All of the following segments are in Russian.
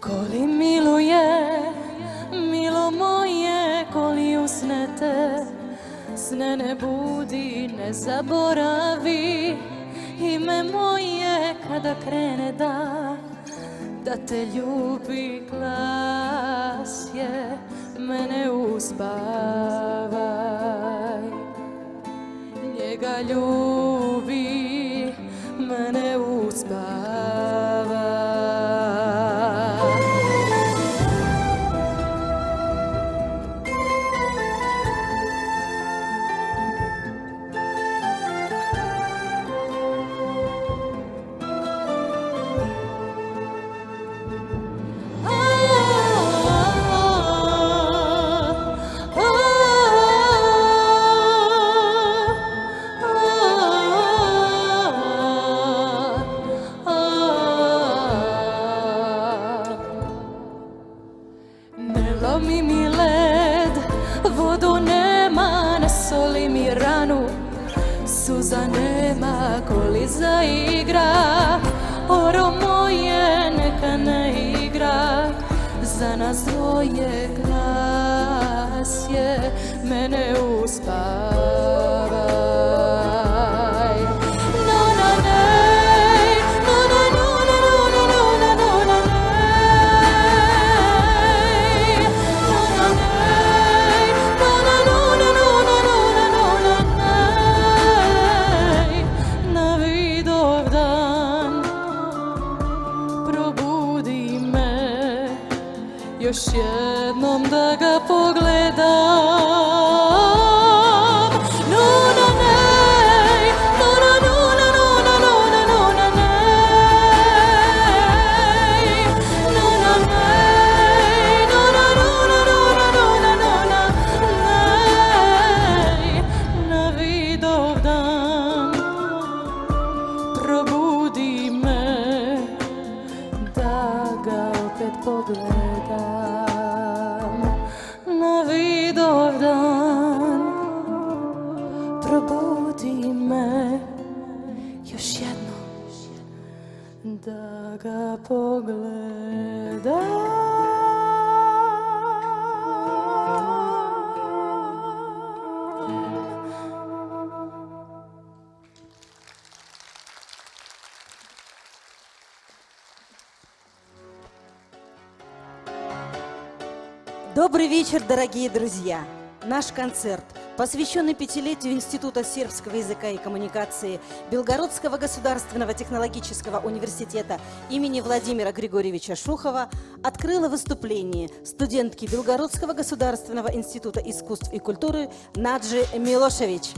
Koli miluje, milo moje, koli usnete, sne ne budi, ne zaboravi ime moje kada krene da te ljubi glas je, mene uspavaj. Njega ljubi, mene uspavaj. Lomi mi led, vodu nema, ne soli mi ranu, suza nema, koli zaigra, oro moje neka ne igra, za nas dvoje glas je, mene uspavaj. Još jednom da ga pogledam. Nuna nej, nuna nuna nuna nuna nuna nej, nuna nej, nuna nuna nuna nuna nuna nej. Na Vidovdan probudi me da ga opet pogledam. Na Vidovdan probudi me još jednom da ga pogledam. Добрый вечер, дорогие друзья! Наш концерт, посвященный пятилетию Института сербского языка и коммуникации Белгородского государственного технологического университета имени Владимира Григорьевича Шухова, открыло выступление студентки Белгородского государственного института искусств и культуры Наджи Милошевич.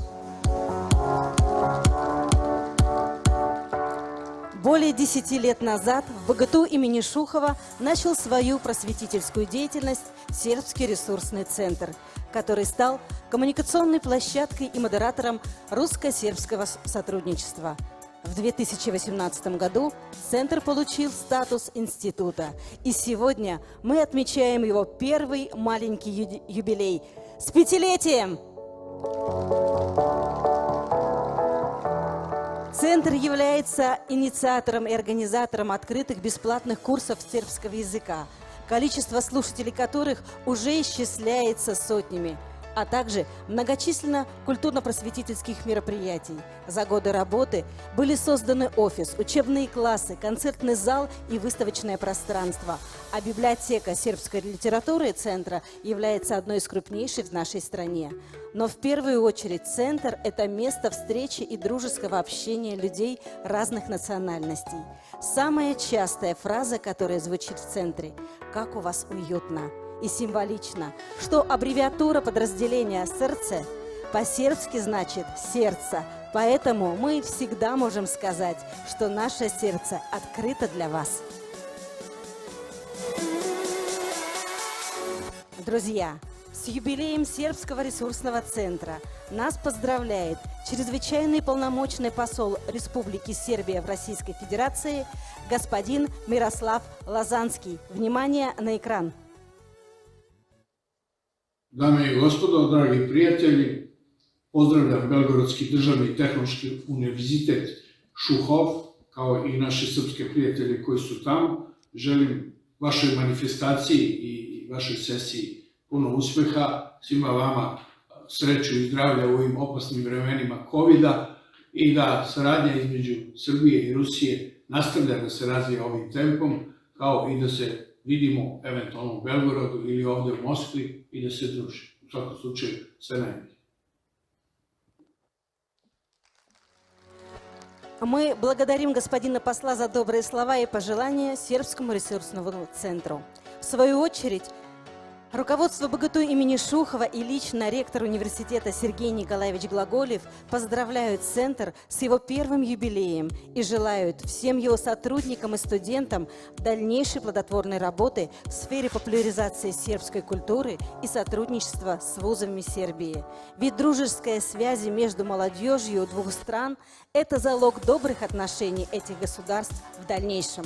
Более 10 лет назад в БГТУ имени Шухова начал свою просветительскую деятельность Сербский ресурсный центр, который стал коммуникационной площадкой и модератором русско-сербского сотрудничества. В 2018 году центр получил статус института, и сегодня мы отмечаем его первый маленький юбилей. С 5-летием! Центр является инициатором и организатором открытых бесплатных курсов сербского языка, количество слушателей которых уже исчисляется сотнями, а также многочисленно культурно-просветительских мероприятий. За годы работы были созданы офис, учебные классы, концертный зал и выставочное пространство, а библиотека сербской литературы центра является одной из крупнейших в нашей стране. Но в первую очередь центр – это место встречи и дружеского общения людей разных национальностей. Самая частая фраза, которая звучит в центре – «Как у вас уютно!» И символично, что аббревиатура подразделения «сердце» по-сербски значит «сердце», поэтому мы всегда можем сказать, что наше сердце открыто для вас. Друзья, С юбилеем Сербского ресурсного центра нас поздравляет чрезвычайный полномочный посол Республики Сербия в Российской Федерации господин Мирослав Лазанский. Внимание на экран. Dame i gospodo, dragi prijatelji, pozdravljam Belgorodski državni tehnološki univerzitet Šuhov, kao i naše srpske prijatelje koji su tamo. Želim vašoj manifestaciji i vašoj sesiji puno uspeha, svima vama sreću i zdravlja u ovim opasnim vremenima COVID-a i da saradnja između Srbije i Rusije nastavlja da se razvija ovim tempom, kao i da se vidimo eventualno u Belgorodu ili ovde u Moskvi i da se druži. U svakom slučaju, sve najbolje. Мы благодарим господина посла за добрые слова и пожелания Сербскому ресурсному центру. В свою очередь, руководство БГТУ имени Шухова и лично ректор университета Сергей Николаевич Глаголев поздравляют Центр с его первым юбилеем и желают всем его сотрудникам и студентам дальнейшей плодотворной работы в сфере популяризации сербской культуры и сотрудничества с вузами Сербии. Ведь дружеская связь между молодежью двух стран – это залог добрых отношений этих государств в дальнейшем.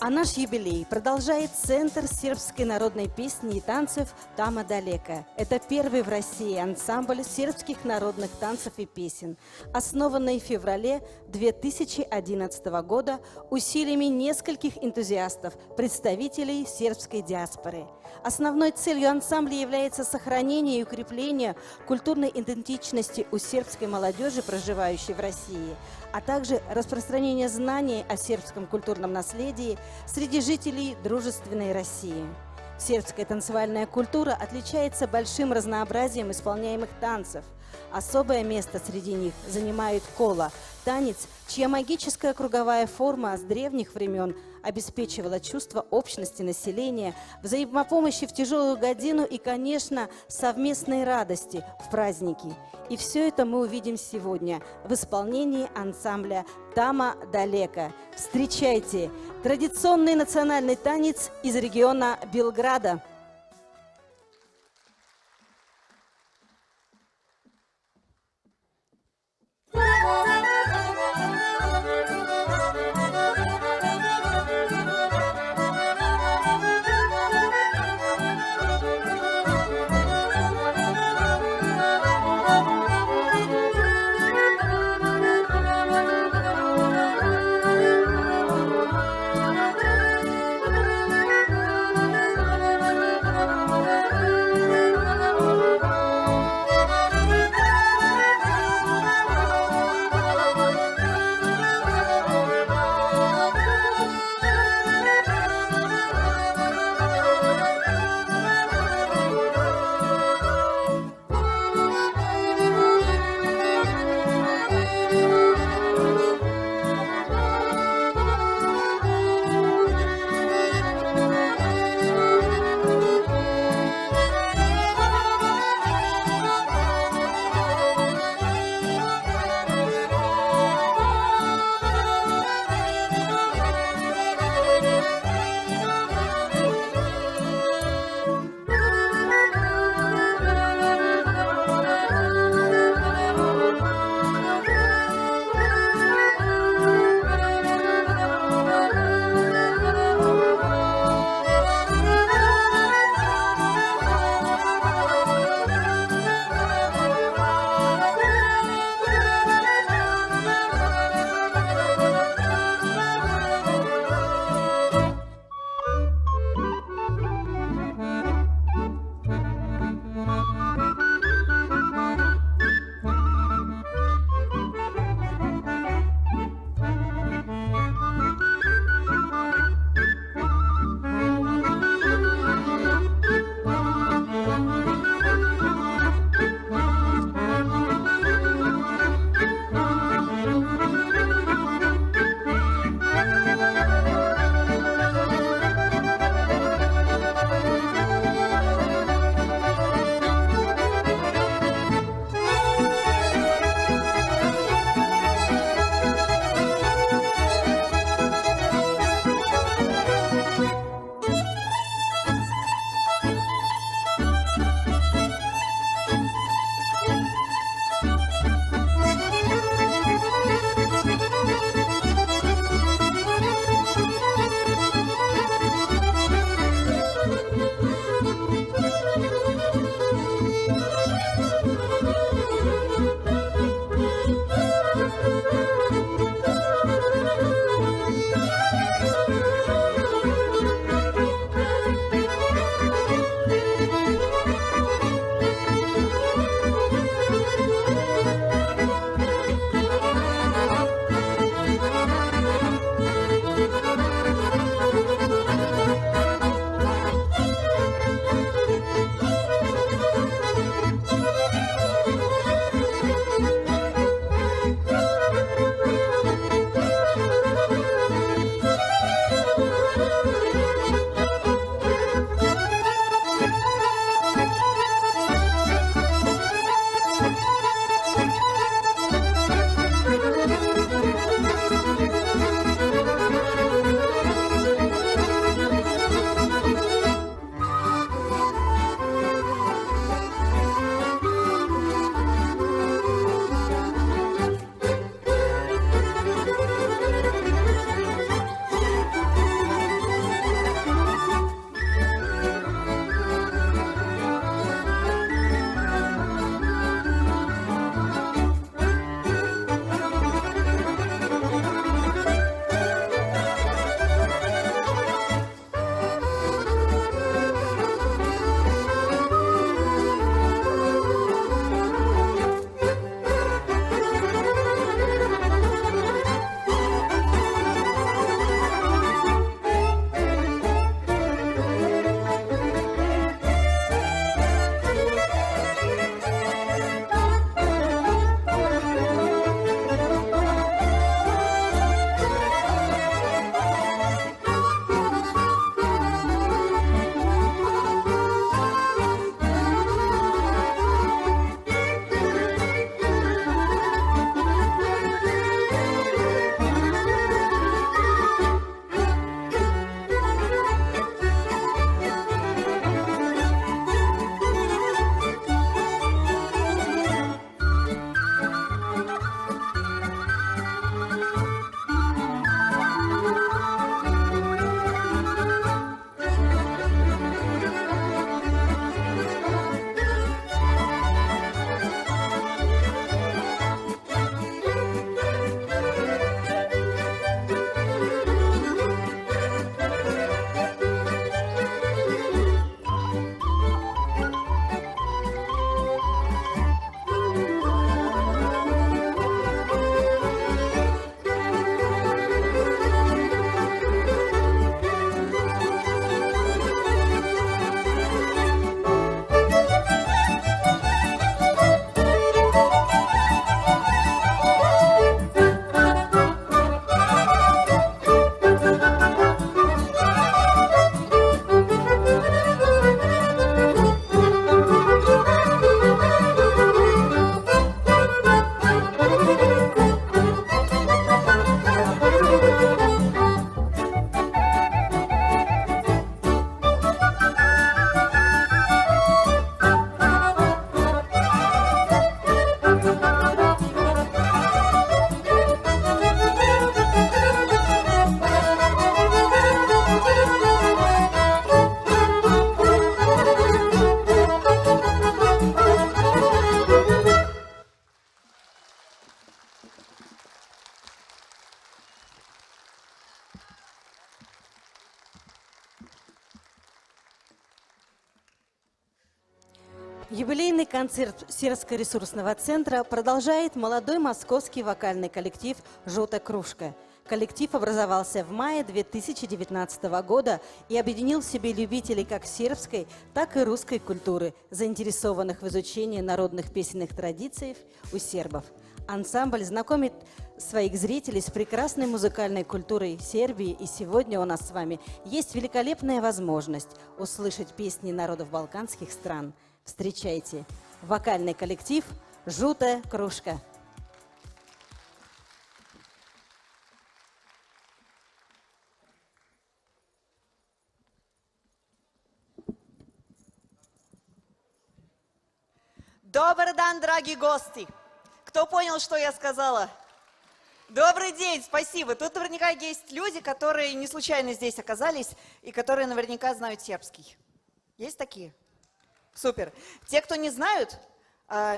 А наш юбилей продолжает Центр сербской народной песни и танцев «Тама Далека». Это первый в России ансамбль сербских народных танцев и песен, основанный в феврале 2011 года усилиями нескольких энтузиастов, представителей сербской диаспоры. Основной целью ансамбля является сохранение и укрепление культурной идентичности у сербской молодежи, проживающей в России, а также распространение знаний о сербском культурном наследии среди жителей дружественной России. Сербская танцевальная культура отличается большим разнообразием исполняемых танцев. Особое место среди них занимает кола – танец, чья магическая круговая форма с древних времен обеспечивала чувство общности населения, взаимопомощи в тяжелую годину и, конечно, совместной радости в праздники. И все это мы увидим сегодня в исполнении ансамбля «Тама Далека». Встречайте традиционный национальный танец из региона Белграда. Юбилейный концерт Сербско-ресурсного центра продолжает молодой московский вокальный коллектив «Желтая кружка». Коллектив образовался в мае 2019 года и объединил в себе любителей как сербской, так и русской культуры, заинтересованных в изучении народных песенных традиций у сербов. Ансамбль знакомит своих зрителей с прекрасной музыкальной культурой Сербии, и сегодня у нас с вами есть великолепная возможность услышать песни народов балканских стран. Встречайте, вокальный коллектив «Желтая кружка». Добрый день, дорогие гости! Кто понял, что я сказала? Добрый день, спасибо. Тут наверняка есть люди, которые не случайно здесь оказались и которые наверняка знают сербский. Есть такие? Супер. Те, кто не знают,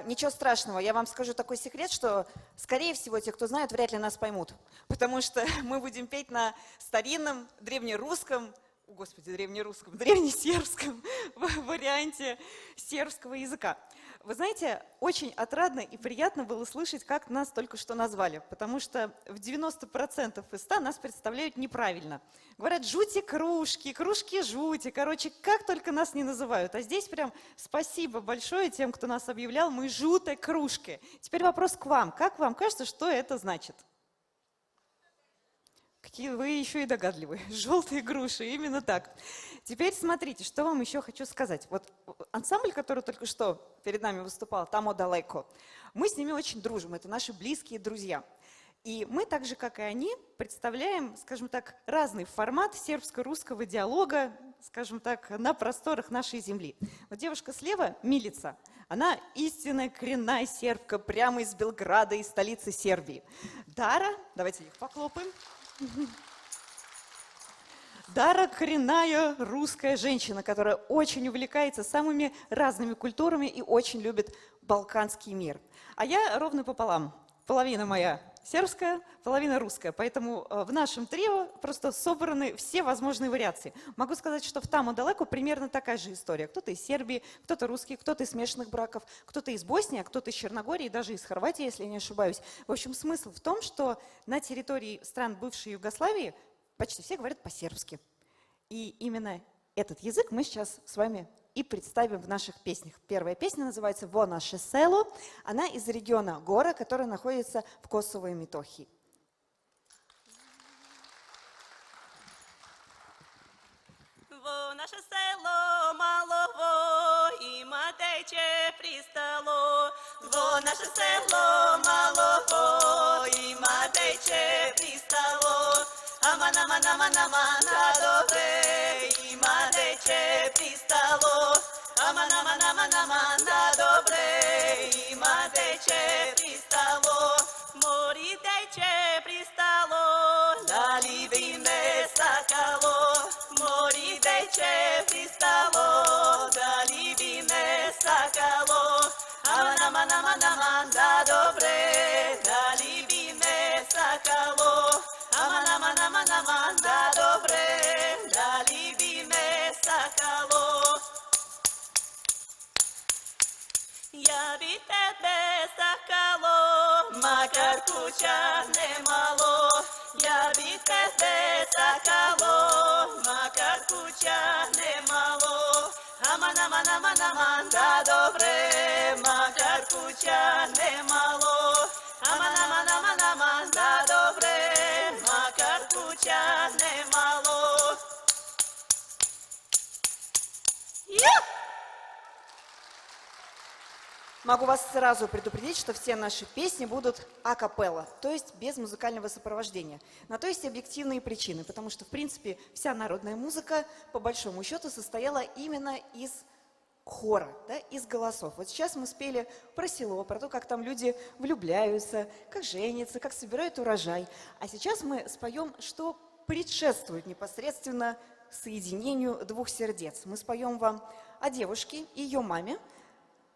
ничего страшного. Я вам скажу такой секрет, что, скорее всего, те, кто знают, вряд ли нас поймут. Потому что мы будем петь на старинном, древнерусском, древнесербском варианте сербского языка. Вы знаете, очень отрадно и приятно было слышать, как нас только что назвали, потому что в 90% из 100 нас представляют неправильно. Говорят, жути кружки, кружки жути, короче, как только нас не называют. А здесь прям спасибо большое тем, кто нас объявлял, мы жутой кружкой. Теперь вопрос к вам. Как вам кажется, что это значит? Какие вы еще и догадливые. Желтые груши, именно так. Теперь смотрите, что вам еще хочу сказать. Вот ансамбль, который только что перед нами выступал, Тамо Далеко, мы с ними очень дружим, это наши близкие друзья. И мы, так же, как и они, представляем, скажем так, разный формат сербско-русского диалога, скажем так, на просторах нашей земли. Вот девушка слева, Милица, она истинная коренная сербка, прямо из Белграда, из столицы Сербии. Дара, давайте их похлопаем. Дара коренная русская женщина, которая очень увлекается самыми разными культурами и очень любит балканский мир. А я ровно пополам. Половина моя сербская, половина русская. Поэтому в нашем трио просто собраны все возможные вариации. Могу сказать, что в Тамо Далеко примерно такая же история. Кто-то из Сербии, кто-то русский, кто-то из смешанных браков, кто-то из Боснии, а кто-то из Черногории, даже из Хорватии, если я не ошибаюсь. В общем, смысл в том, что на территории стран бывшей Югославии почти все говорят по-сербски. И именно этот язык мы сейчас с вами и представим в наших песнях. Первая песня называется «Во наше село». Она из региона Гора, который находится в Косово и Метохии. Во наше село малого има тече пристало. Во наше село малого има тече пристало. Аман, аман, аман, аман, на добре има тече пристало. Аман, аман, аман, аман, на добре има тече пристало. Мори тече пристало, дали би ме сакало. Мори тече пристало, дали би ме сакало. Аман, аман, аман, аман, да добре, дали би ме сакало. Аман, аман, аман, аман, да добре, дали би ме сакало. Я би тебе сакало, макар куча немало. Я би тебе сакало, макар куча немало. Аман, аман, аман, аман, да добре, макар куча немало. Аман, аман, аман, аман, да добре, макар куча немало. Могу вас сразу предупредить, что все наши песни будут акапелла, то есть без музыкального сопровождения. На то есть объективные причины, потому что, в принципе, вся народная музыка, по большому счету, состояла именно из хора, да, из голосов. Вот сейчас мы спели про село, про то, как там люди влюбляются, как женятся, как собирают урожай. А сейчас мы споем, что предшествует непосредственно соединению двух сердец. Мы споем вам о девушке и ее маме,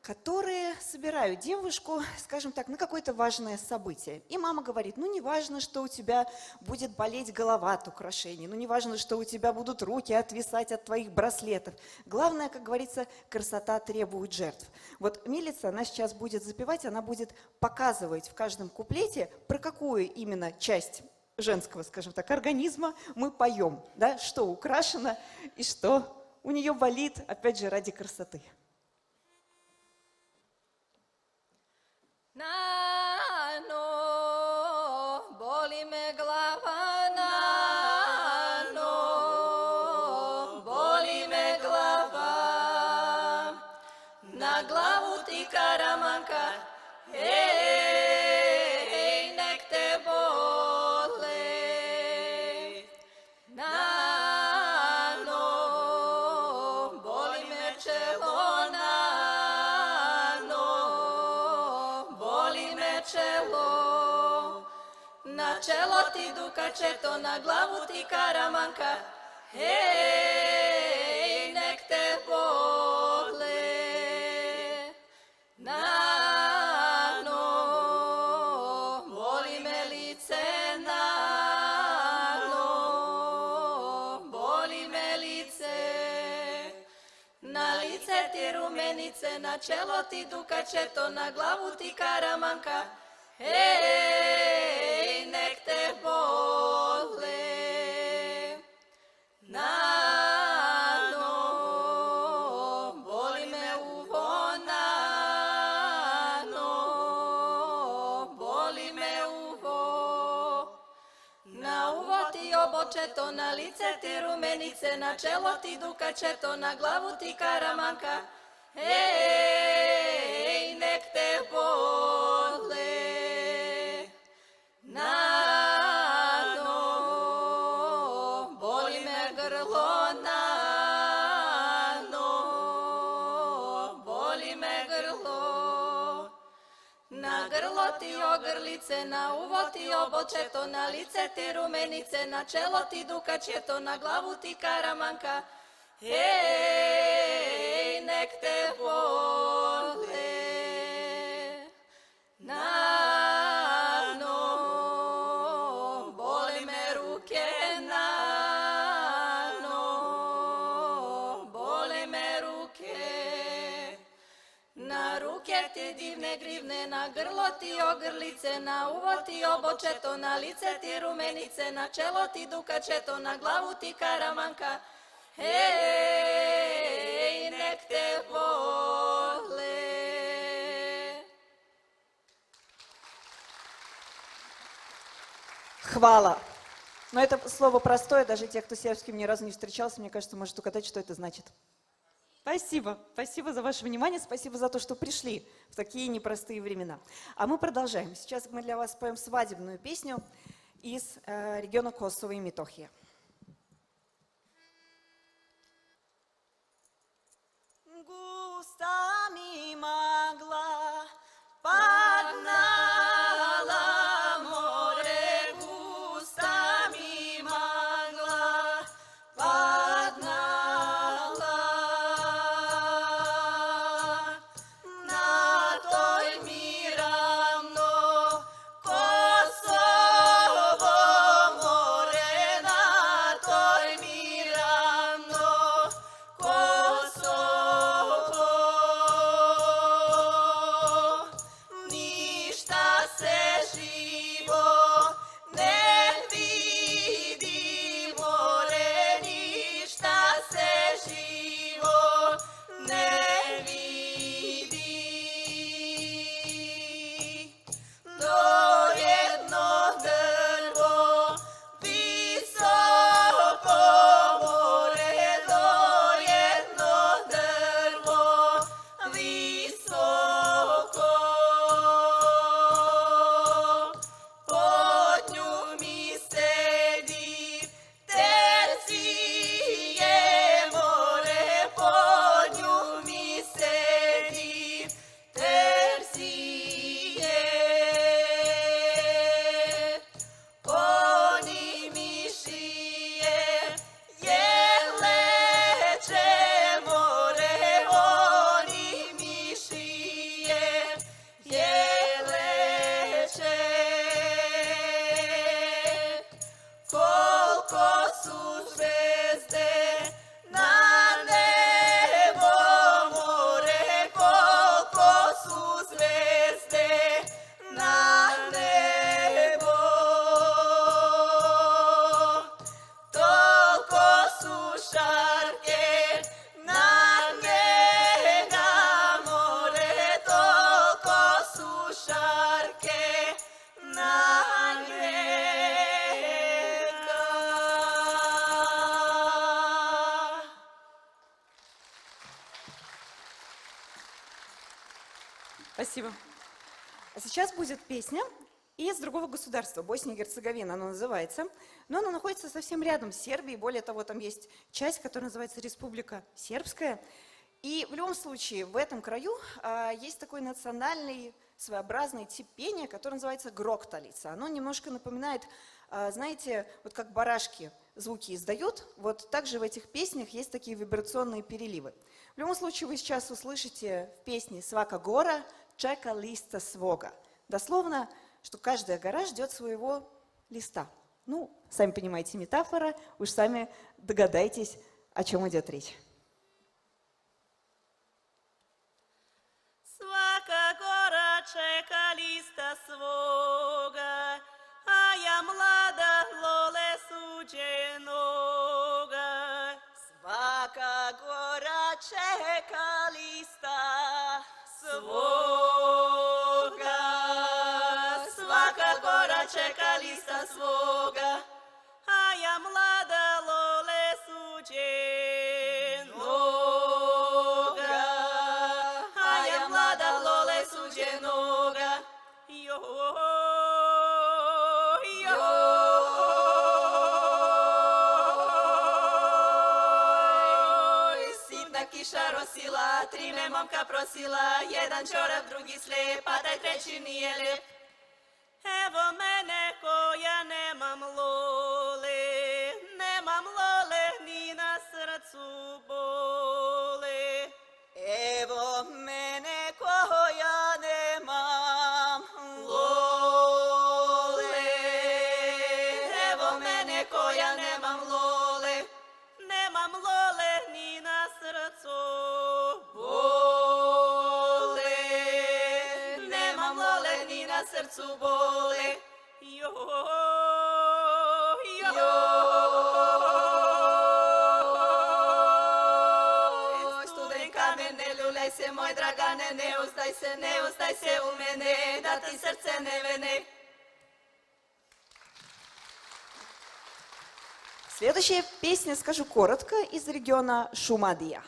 которые собирают девушку, скажем так, на какое-то важное событие. И мама говорит, ну не важно, что у тебя будет болеть голова от украшений, ну не важно, что у тебя будут руки отвисать от твоих браслетов. Главное, как говорится, красота требует жертв. Вот Милица, она сейчас будет запевать, она будет показывать в каждом куплете, про какую именно часть женского, скажем так, организма мы поем, да, что украшено и что у нее болит, опять же, ради красоты. Nano, boli me glava, nano, boli me glava, na glavu ti karamanka, hej, nek te bole. Nano, boli me čelo, čelo, na čelo ti dukačeto, na glavu ti karamanka, hej, nek te bole. Nano, boli me lice, nano, boli me lice, na lice ti rumenice, na čelo ti dukačeto, na glavu ti karamanka, hej, nek te bole. Nano, boli me uvo, nano, boli me uvo. Na uvo ti obočeto, na lice ti rumenice, na čelo ti dukačeto, na glavu ti karamanka, hej, nek te bole. Nano, boli me grlo, nano, boli me grlo. Na grlo ti ogrlice, na uvo ti obočeto, na lice ti rumenice, na čelo ti dukačeto, na glavu ti karamanka, hej, nek te bole. Nano, boli me ruke, nano, boli me ruke. Na ruke ti divne grivne, na grlo ti ogrlice, na uvo ti obočeto, na lice ti rumenice, na čelo ti dukačeto, na glavu ti karamanka, hej, nek te bole. Хвала. Но это слово простое, даже те, кто с сербским ни разу не встречался, мне кажется, может угадать, что это значит. Спасибо. Спасибо за ваше внимание, спасибо за то, что пришли в такие непростые времена. А мы продолжаем. Сейчас мы для вас споем свадебную песню из региона Косово и Метохия. Gusta mi magla, padnala more, gusta mi magla, padnala. Na toj mi ravno Kosovo more, na toj mi ravno Kosovo. Спасибо. А сейчас будет песня из другого государства, Босния и Герцеговина она называется. Но она находится совсем рядом с Сербией. Более того, там есть часть, которая называется Республика Сербская. И в любом случае в этом краю есть такой национальный своеобразный тип пения, который называется грокталица. Оно немножко напоминает, знаете, вот как барашки звуки издают, вот также в этих песнях есть такие вибрационные переливы. В любом случае вы сейчас услышите в песне «Свака гора чека листа свога». Дословно, что каждая гора ждет своего листа. Ну, сами понимаете, метафора, уж сами догадайтесь, о чем идет речь. Svaka gora čeka lista svoga, a ja mlada lole suđenoga. Svaka gora čeka lista svoga, svaka gora čeka lista svoga, a ja mlada lole suđenoga. Mlada lole suđenoga, joj, sitna kiša rosila, 3 me momka prosila, jedan čorap, drugi slijep, a taj treći nije lijep. Evo mene koja nemam lole ni na srcu bole. Evo mene koja nemam lole, evo mene koja nemam lole ni na srcu bole, nemam lole ni na srcu bole, studenka me ne ljuljaj se, moj dragane, ne ustaj se u mene, da ti srce ne vene. Следующая песня, скажу коротко, из региона Шумадия.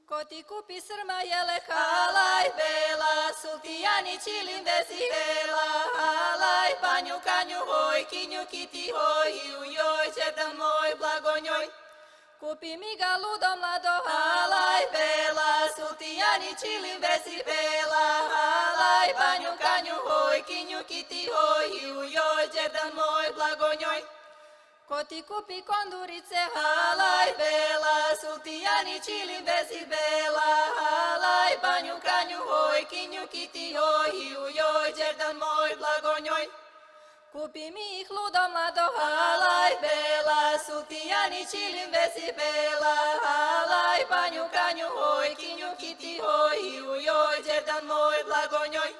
Ko ti kupi srma jele halaj bela, sultijani čilim vezi vela, halaj panju kanju hoj, kinju kiti hoj, joj, čerdan moj, blago njoj. Kupi mi ga ludo mlado, halaj bela, sultijani čilim vezi vela, halaj panju kanju hoj, kinju kiti hoj, joj, čerdan moj, blago njoj. Ko ti kupi kondurice, halaj bela, sultijani čilim vezi bela, halaj banju kanju hoj, kinju kiti hoj, joj, đerdan moj, blago njoj. Kupi mi ih ludo mlado, halaj bela, sultijani čilim vezi bela, halaj banju kanju hoj, kinju kiti hoj, joj, đerdan moj, blago njoj.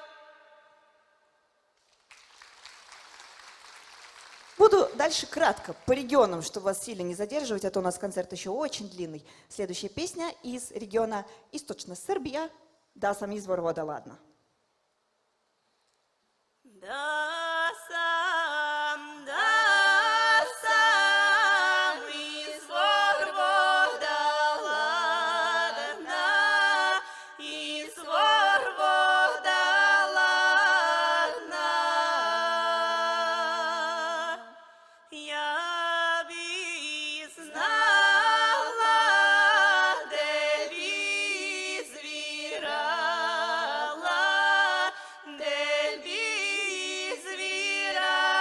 Буду дальше кратко, по регионам, чтобы вас сильно не задерживать, а то у нас концерт еще очень длинный. Следующая песня из региона Источная Сербия, «Да сам извор вода, ладно». Da sam izvor voda ladna, izvor voda ladna. Ja bi znala gde bi izvirala, gde bi izvirala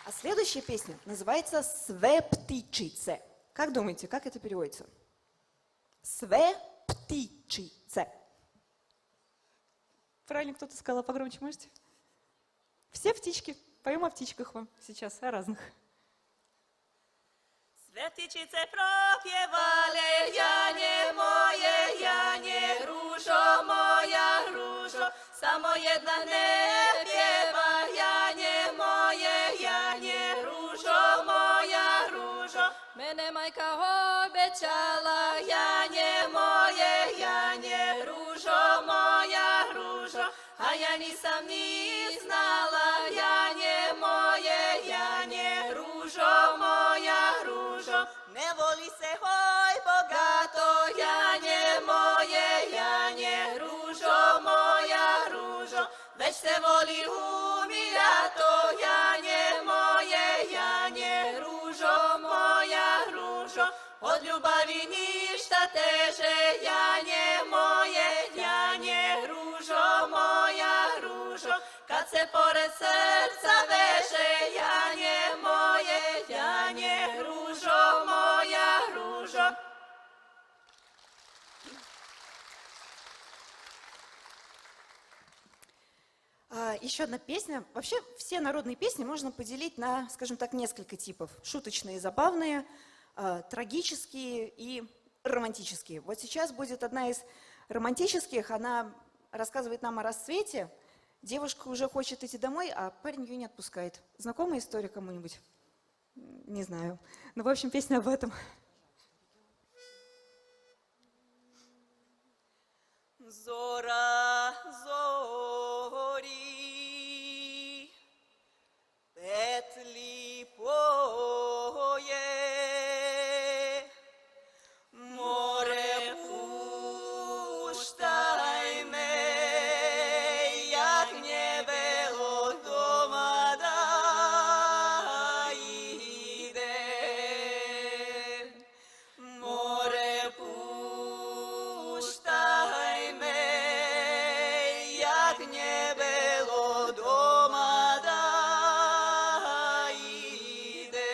А следующая песня называется «Све птичице». Как думаете, как это переводится? «Све птичице». Правильно кто-то сказал, погромче можете? Все птички. Поем о птичках вам сейчас, о разных. Svetičice propjevale, Janje, ružo moja, ružo, samo jedna ne pjeva, Janje, ružo moja, ružo. Mene majka obećala, Janje, ružo moja, ružo, a ja nisam ni znala, Janje, ružo moja, ružo. Ne voli se hoj bogato, Janje, ružo moja, ružo, već se voli umijato, Janje, ružo moja, ružo, od ljubavi ništa teže, Janje, ružo moja, ružo, kad se pored srca veže, Janje, ružo moja, ružo. Еще одна песня. Вообще все народные песни можно поделить на, скажем так, несколько типов. Шуточные, забавные, трагические и романтические. Вот сейчас будет одна из романтических. Она рассказывает нам о рассвете. Девушка уже хочет идти домой, а парень ее не отпускает. Знакомая история кому-нибудь? Не знаю. Ну, в общем, песня об этом. Zora zori, petli poje, more puštaj me, jak nebelo doma da idem. More puštaj me, jak nebelo doma da idem.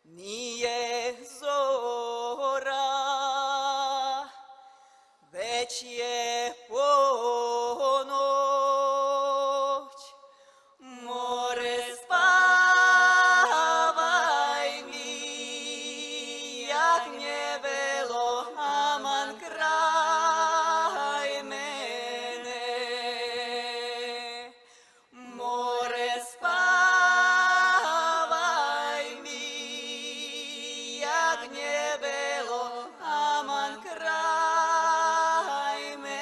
Nije zora, već je ponoć. More spavaj mi, jak nebelo, aman kraj mene. More spavaj mi, jak nebelo, aman kraj mene.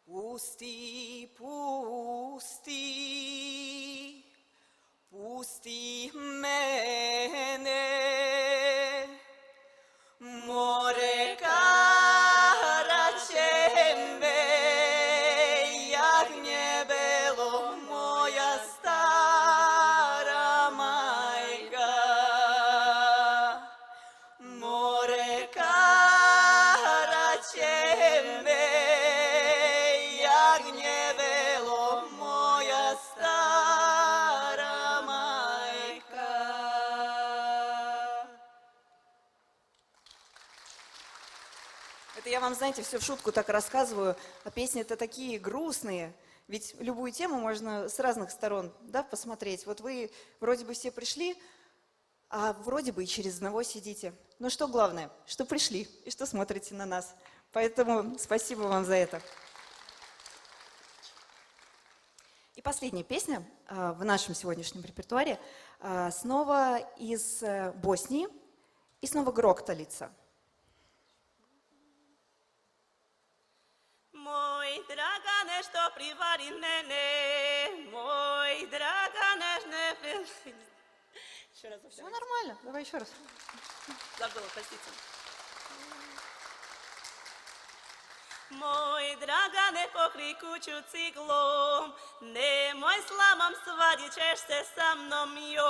Pusti, pusti, pusti mene. More karaće me, jak nebelo, moja stara majka. More karaće me, jak nebelo, moja stara majka. Это я вам, знаете, все в шутку так рассказываю, а песни-то такие грустные. Ведь любую тему можно с разных сторон, да, посмотреть. Вот вы вроде бы все пришли, а вроде бы и через одного сидите. Но что главное, что пришли и что смотрите на нас. Поэтому спасибо вам за это. И последняя песня в нашем сегодняшнем репертуаре снова из Боснии и снова Грокталица. Moj Dragane, što privari mene, moj Dragane, ne privari... Еще раз. Все нормально, давай еще раз. Забыла, простите. Moj Dragane, pokri kuću ciglom, nemoj slamom, svadit ćeš se sa mnom, joj.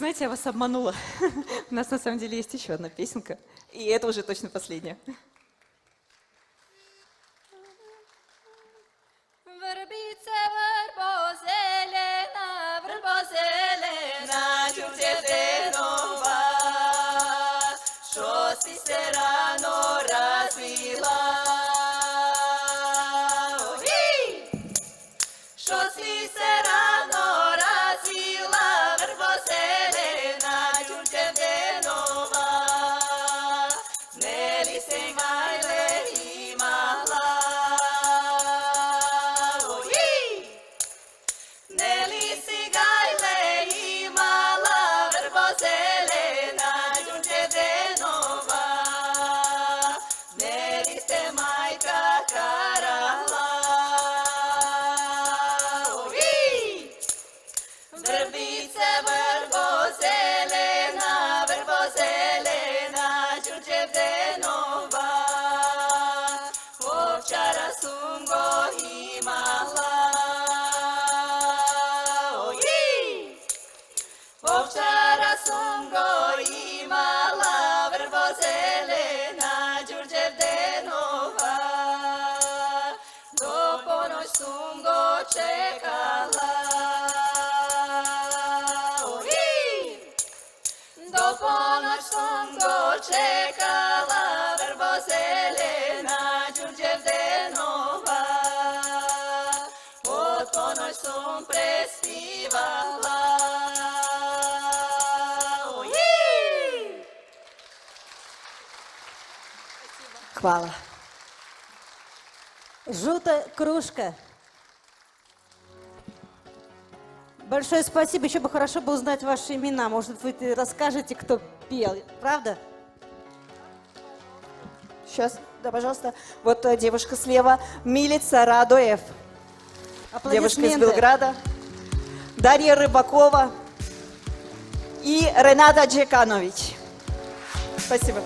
знаете, я вас обманула. У нас на самом деле есть еще одна песенка, и это уже точно последняя. Vrbice, vrbo zelena, đurđe denova, što si se rano razvila. Što si se rano razvila, vrbo zelena, đurđe denova, ne li se gajle imala. Neli si gajle imala, vrbo zelena, đurđe denova, neli te majka karala. Vrbice, vrbo zelena, đurđe denova, ovčara sungo imala. Ovčara sungo imala, vrbo zelena, đurđe denova, do ponoć sungo čekala. Do ponoć sungo čekala, vrbo zelena, đurđe denova, od ponoć sun prespivala. Хвала. Желтая кружка. Большое спасибо. Еще бы хорошо бы узнать ваши имена. Может, вы расскажете, кто пел. Правда? Сейчас, да, пожалуйста. Вот девушка слева, Милица Радоев. Девушка из Белграда. Дарья Рыбакова и Рената Джеканович. Спасибо.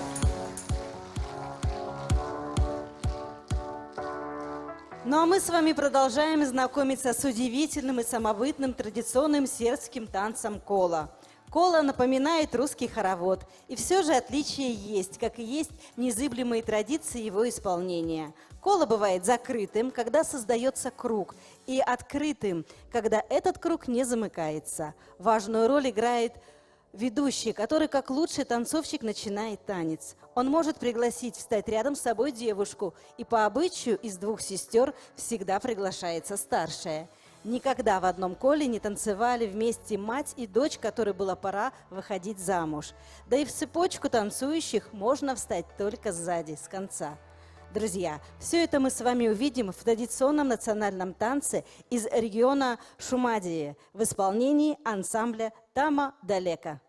Ну а мы с вами продолжаем знакомиться с удивительным и самобытным традиционным сербским танцем кола. Кола напоминает русский хоровод, и все же отличия есть, как и есть незыблемые традиции его исполнения. Кола бывает закрытым, когда создается круг, и открытым, когда этот круг не замыкается. Важную роль играет ведущий, который как лучший танцовщик начинает танец. Он может пригласить встать рядом с собой девушку, и по обычаю из двух сестер всегда приглашается старшая. Никогда в одном коле не танцевали вместе мать и дочь, которой была пора выходить замуж. Да и в цепочку танцующих можно встать только сзади, с конца. Друзья, все это мы с вами увидим в традиционном национальном танце из региона Шумадии в исполнении ансамбля «Тама Далека».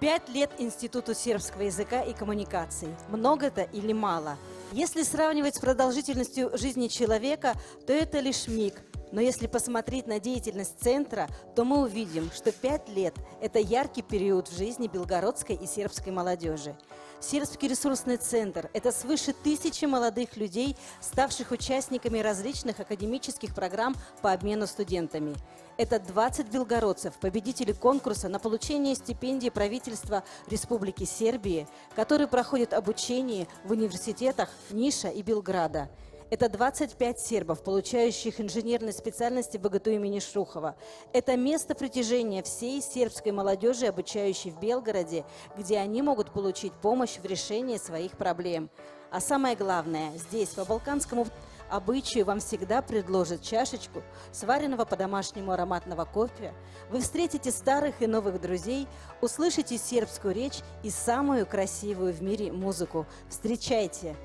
5 лет Институту сербского языка и коммуникаций. Много это или мало? Если сравнивать с продолжительностью жизни человека, то это лишь миг. Но если посмотреть на деятельность центра, то мы увидим, что 5 лет – это яркий период в жизни белгородской и сербской молодежи. Сербский ресурсный центр – это свыше 1000 молодых людей, ставших участниками различных академических программ по обмену студентами. Это 20 белгородцев, победителей конкурса на получение стипендии правительства Республики Сербии, которые проходят обучение в университетах Ниша и Белграда. Это 25 сербов, получающих инженерные специальности в БГТУ имени Шухова. Это место притяжения всей сербской молодежи, обучающей в Белгороде, где они могут получить помощь в решении своих проблем. А самое главное, здесь, по балканскому обычаю, вам всегда предложат чашечку сваренного по-домашнему ароматного кофе. Вы встретите старых и новых друзей, услышите сербскую речь и самую красивую в мире музыку. Встречайте!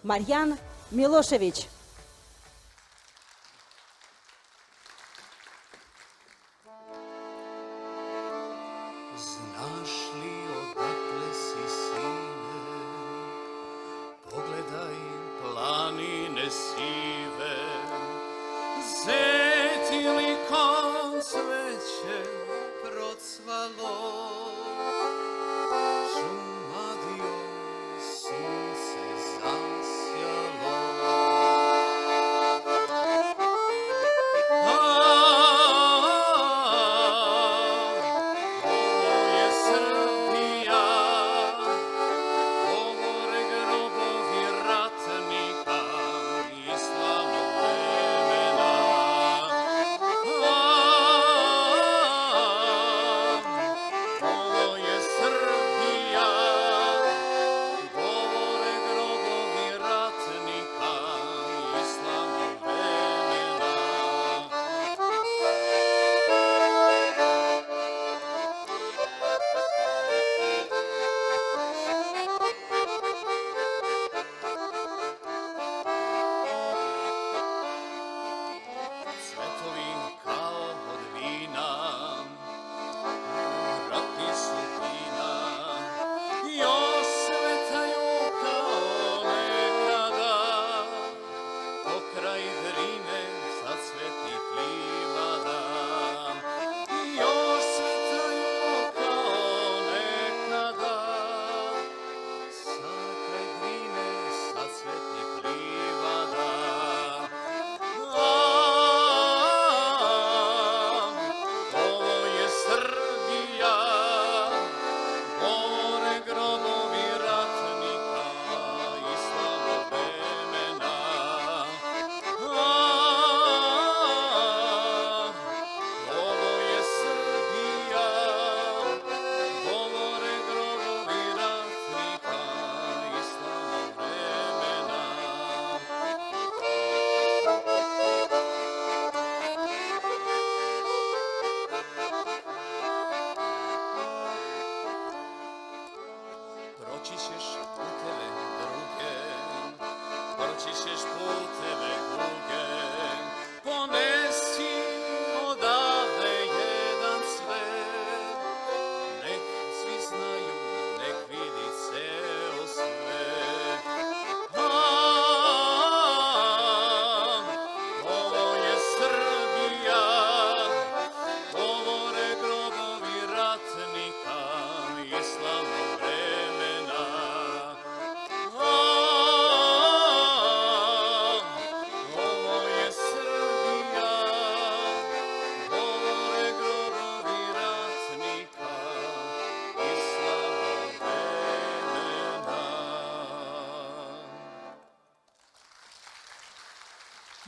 Марьян Милошевич. Znaš li odakle si sine, pogledaj planine sive, zetili kon cveće procvalo, šumadio sunce zasjalo.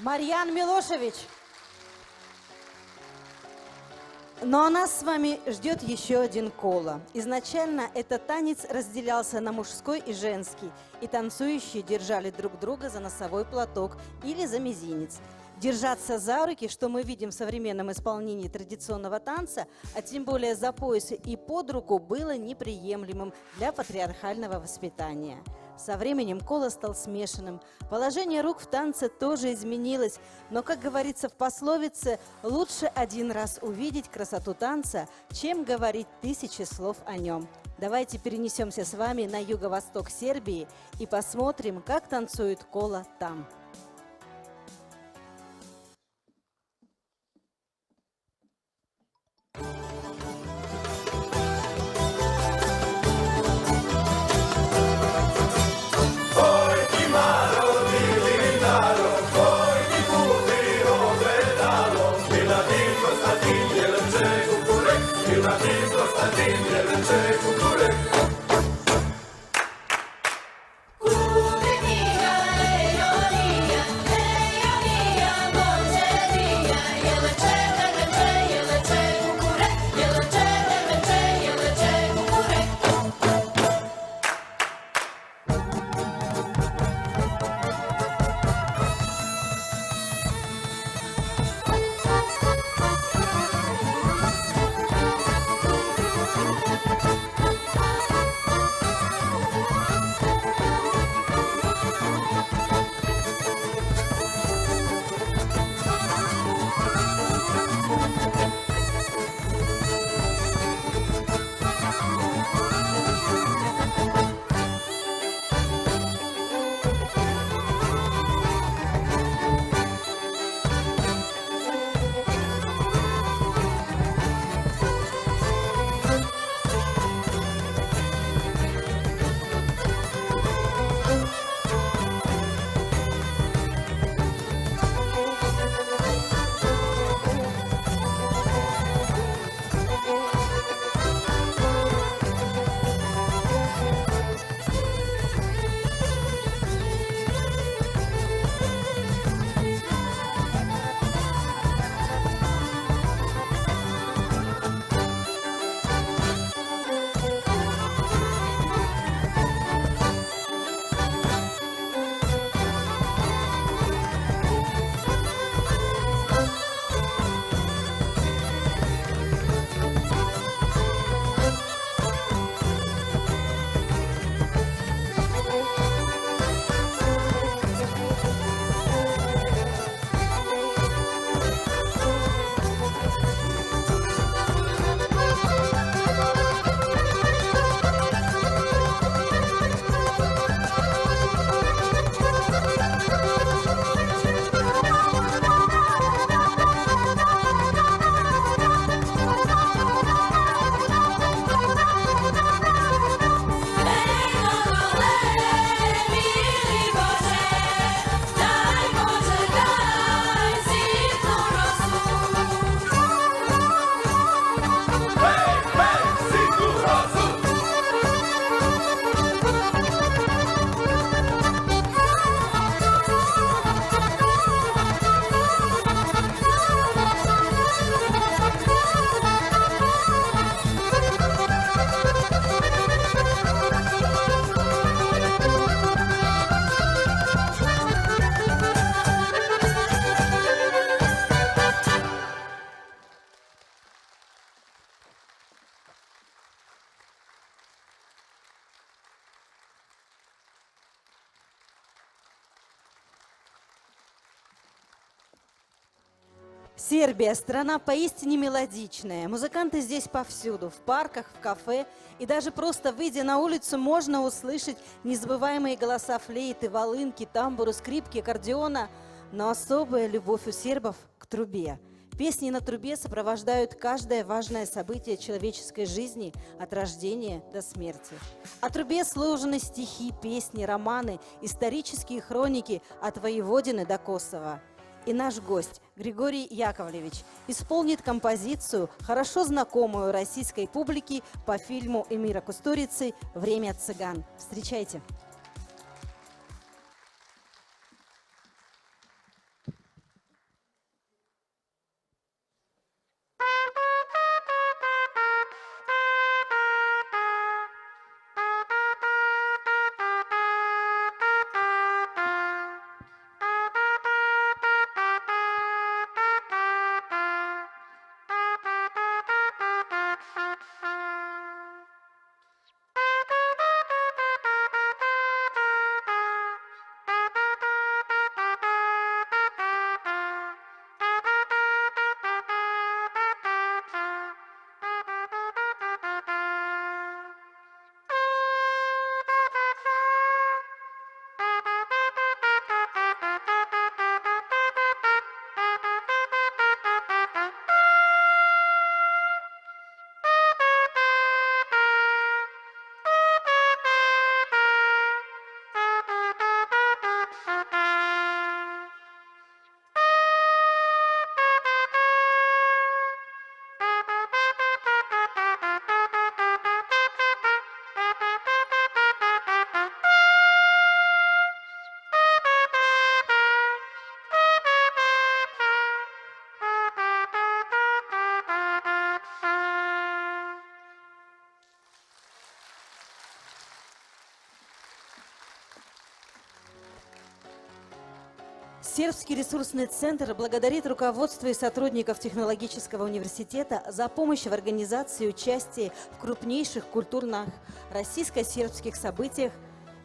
Марьян Милошевич. Но нас с вами ждет еще один коло. Изначально этот танец разделялся на мужской и женский, и танцующие держали друг друга за носовой платок или за мизинец. Держаться за руки, что мы видим в современном исполнении традиционного танца, а тем более за пояс и под руку, было неприемлемым для патриархального воспитания. Со временем коло стал смешанным. Положение рук в танце тоже изменилось. Но, как говорится в пословице, лучше один раз увидеть красоту танца, чем говорить тысячи слов о нем. Давайте перенесемся с вами на юго-восток Сербии и посмотрим, как танцует коло там. Сербия – страна поистине мелодичная. Музыканты здесь повсюду, в парках, в кафе. И даже просто выйдя на улицу, можно услышать незабываемые голоса флейты, волынки, тамбуры, скрипки, аккордеона. Но особая любовь у сербов к трубе. Песни на трубе сопровождают каждое важное событие человеческой жизни от рождения до смерти. О трубе сложены стихи, песни, романы, исторические хроники от Воеводины до Косово. И наш гость Григорий Яковлевич исполнит композицию, хорошо знакомую российской публике по фильму Эмира Кустурицы «Время цыган». Встречайте! Сербский ресурсный центр благодарит руководство и сотрудников технологического университета за помощь в организации и участии в крупнейших культурных российско-сербских событиях.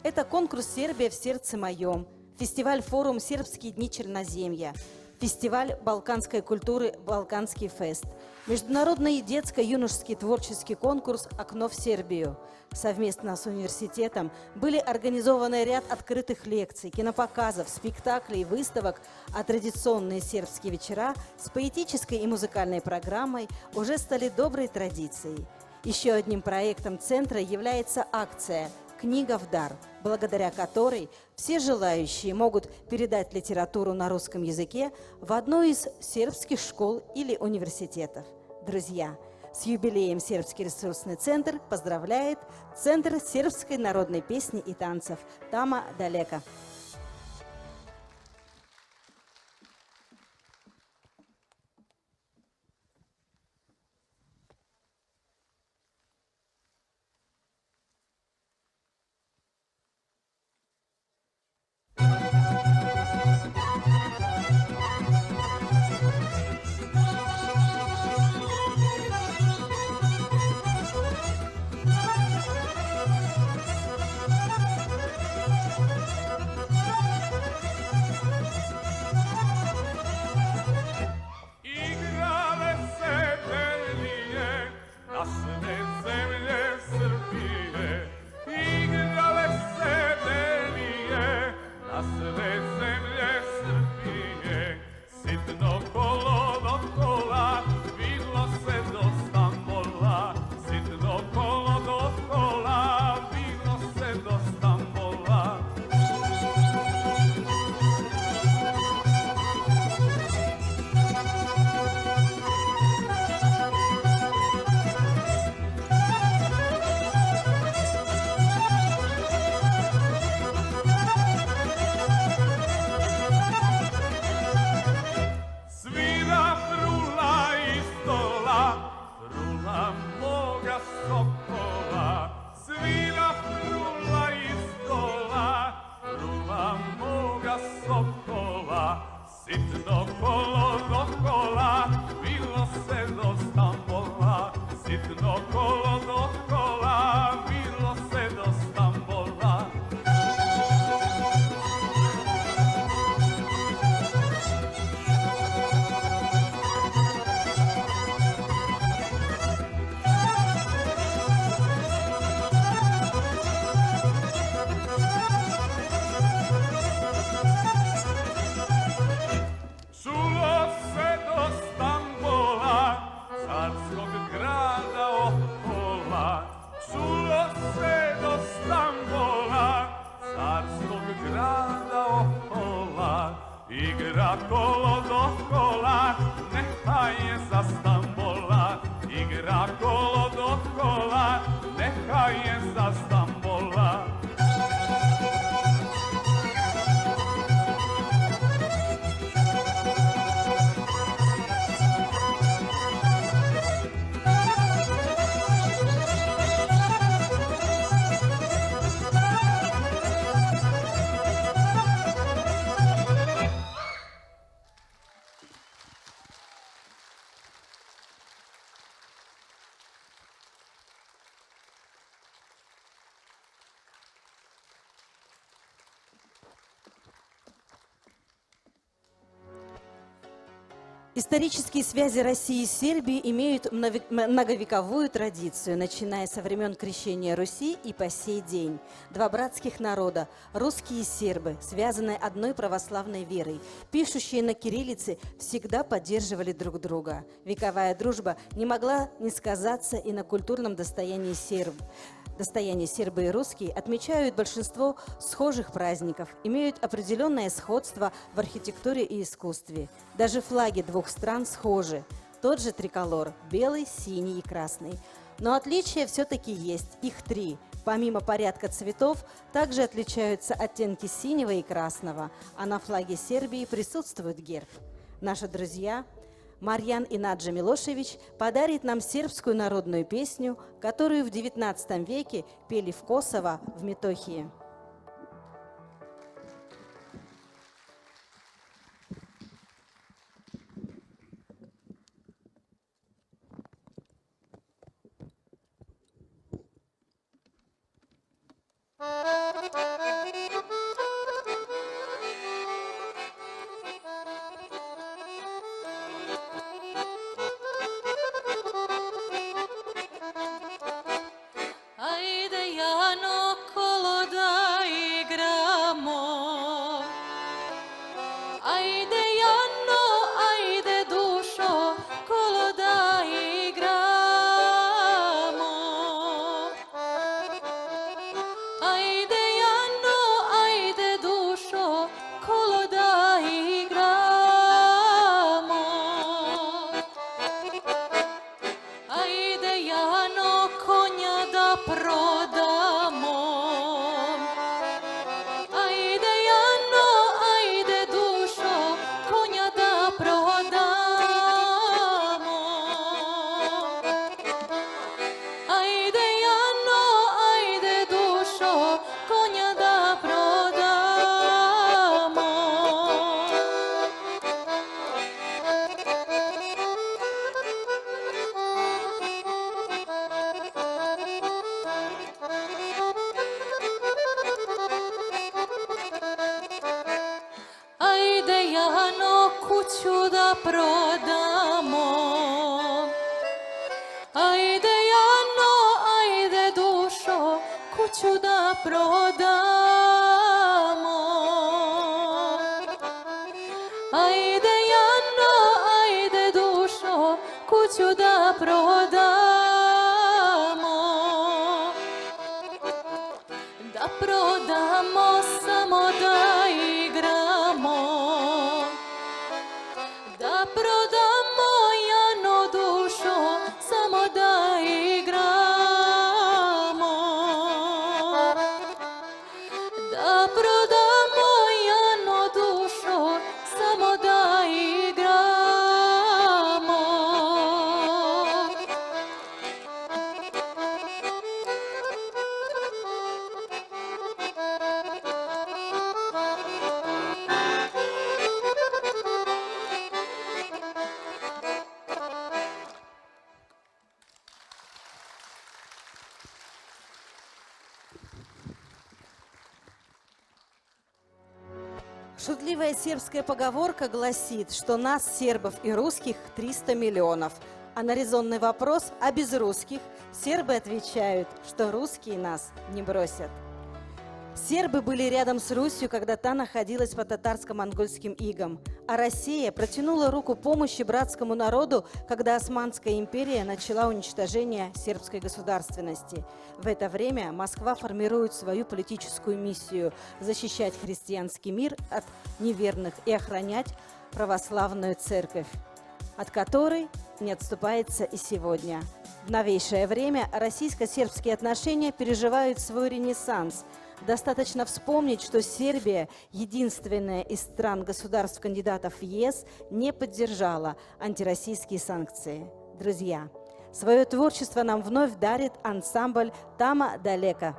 Это конкурс «Сербия в сердце моем», фестиваль-форум «Сербские дни Черноземья», фестиваль балканской культуры «Балканский фест», международный детско-юношеский творческий конкурс «Окно в Сербию». Совместно с университетом были организованы ряд открытых лекций, кинопоказов, спектаклей, выставок, а традиционные сербские вечера с поэтической и музыкальной программой уже стали доброй традицией. Еще одним проектом центра является акция «Книга в дар», благодаря которой все желающие могут передать литературу на русском языке в одну из сербских школ или университетов. Друзья, с юбилеем Сербский ресурсный центр поздравляет Центр сербской народной песни и танцев «Тама Далека». Igrale se Berlije, na sve zemlje Srbije. Igrale se Berlije, na sve zemlje Srbije. Sitno kolo do kola, vidlo se do Stambola. Sitno kolo do kola, vidlo se do Stambola. Svira frula iz stola, frula moga sokola. Svira frula iz stola, frula moga sokola. Sitno kolo do kola, bilo se do Stambola. Sitno kolo do kola, bilo se do Stambola. Čulo se do Stambola, carskog grada okola. Čulo se do Stambola, carskog grada okola. Igra kolo do kola, neka je za Stambola. Igra kolo do kola, neka je za Stambola. Исторические связи России и Сербии имеют многовековую традицию, начиная со времен крещения Руси и по сей день. Два братских народа, русские и сербы, связанные одной православной верой, пишущие на кириллице, всегда поддерживали друг друга. Вековая дружба не могла не сказаться и на культурном достоянии сербов. Достояние сербы и русские отмечают большинство схожих праздников, имеют определенное сходство в архитектуре и искусстве. Даже флаги двух стран схожи. Тот же триколор – белый, синий и красный. Но отличия все-таки есть, их три. Помимо порядка цветов, также отличаются оттенки синего и красного, а на флаге Сербии присутствует герб. Наши друзья Марьян и Наджа Милошевич подарит нам сербскую народную песню, которую в XIX веке пели в Косово, в Метохии. kuću da prodamo. Ajde Jano, ajde dušo, kuću da prodamo. Ajde Jano, ajde dušo, kuću da prodamo. Da prodamo, samo da igramo. Da prodamo Jano dušo, samo da igramo. Da prodamo Jano dušo, samo da igramo. Шутливая сербская поговорка гласит, что нас, сербов и русских, 300 миллионов. А на резонный вопрос, а без русских, сербы отвечают, что русские нас не бросят. Сербы были рядом с Русью, когда та находилась под татарско-монгольским игом, а Россия протянула руку помощи братскому народу, когда Османская империя начала уничтожение сербской государственности. В это время Москва формирует свою политическую миссию – защищать христианский мир от неверных и охранять православную церковь, от которой не отступается и сегодня. В новейшее время российско-сербские отношения переживают свой ренессанс. Достаточно вспомнить, что Сербия, единственная из стран-государств-кандидатов в ЕС, не поддержала антироссийские санкции. Друзья, свое творчество нам вновь дарит ансамбль «Тама Далека».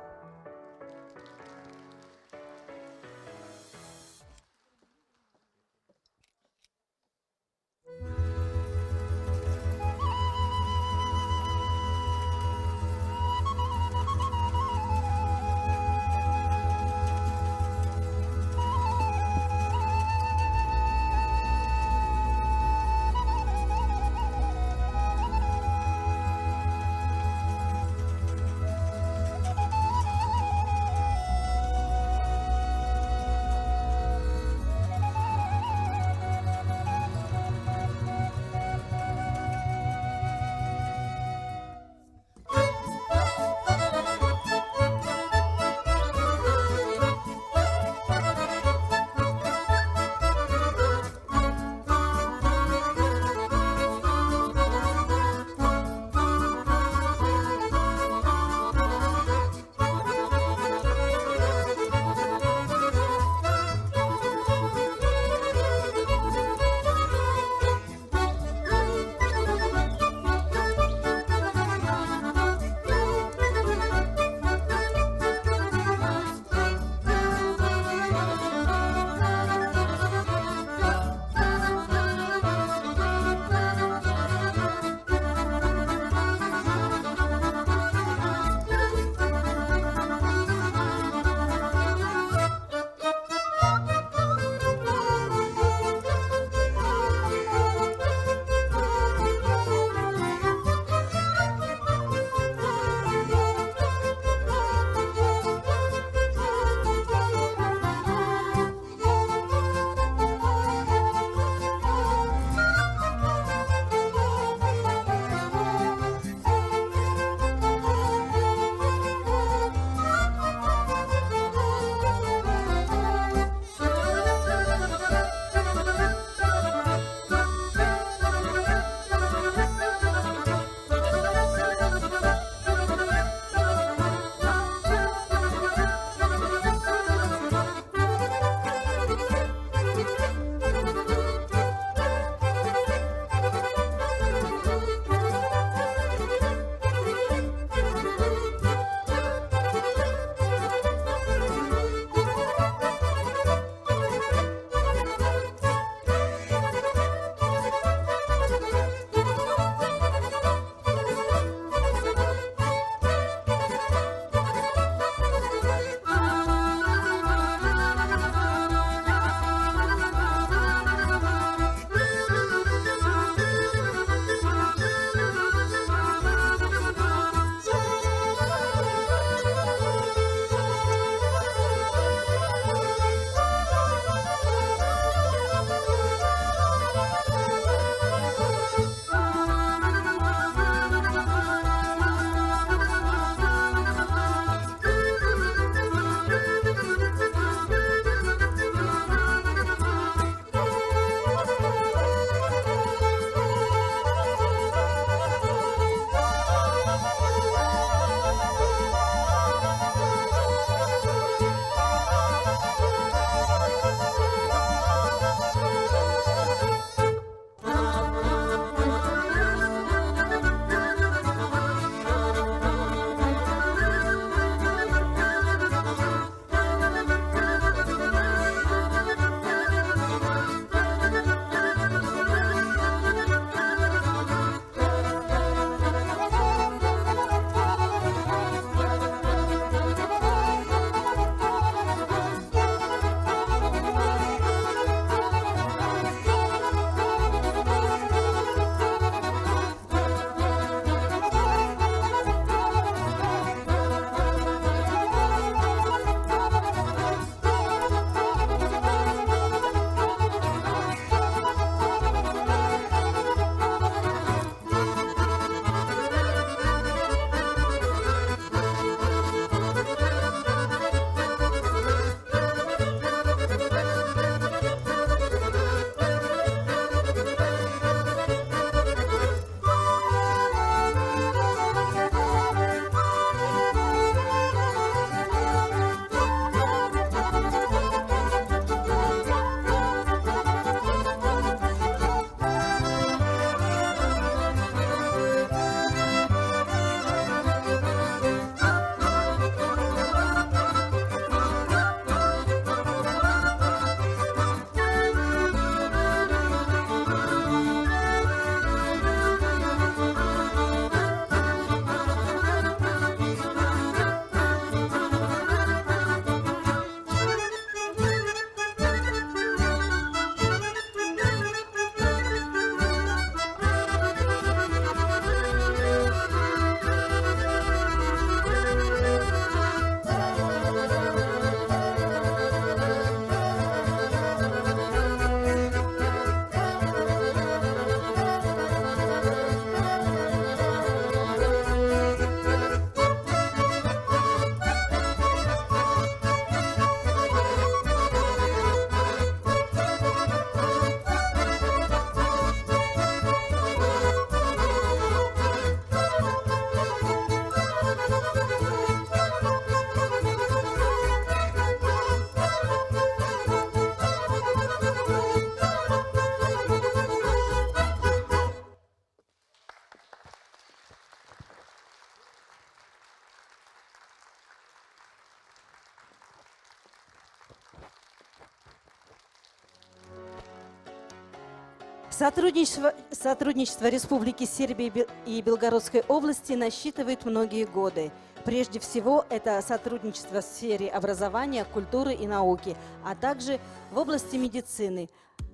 Сотрудничество Республики Сербия и Белгородской области насчитывает многие годы. Прежде всего, это сотрудничество в сфере образования, культуры и науки, а также в области медицины,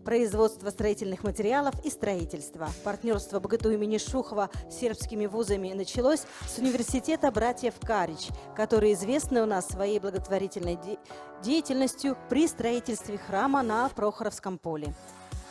производства строительных материалов и строительства. Партнерство БГТУ имени Шухова с сербскими вузами началось с университета братьев Карич, которые известны у нас своей благотворительной деятельностью при строительстве храма на Прохоровском поле.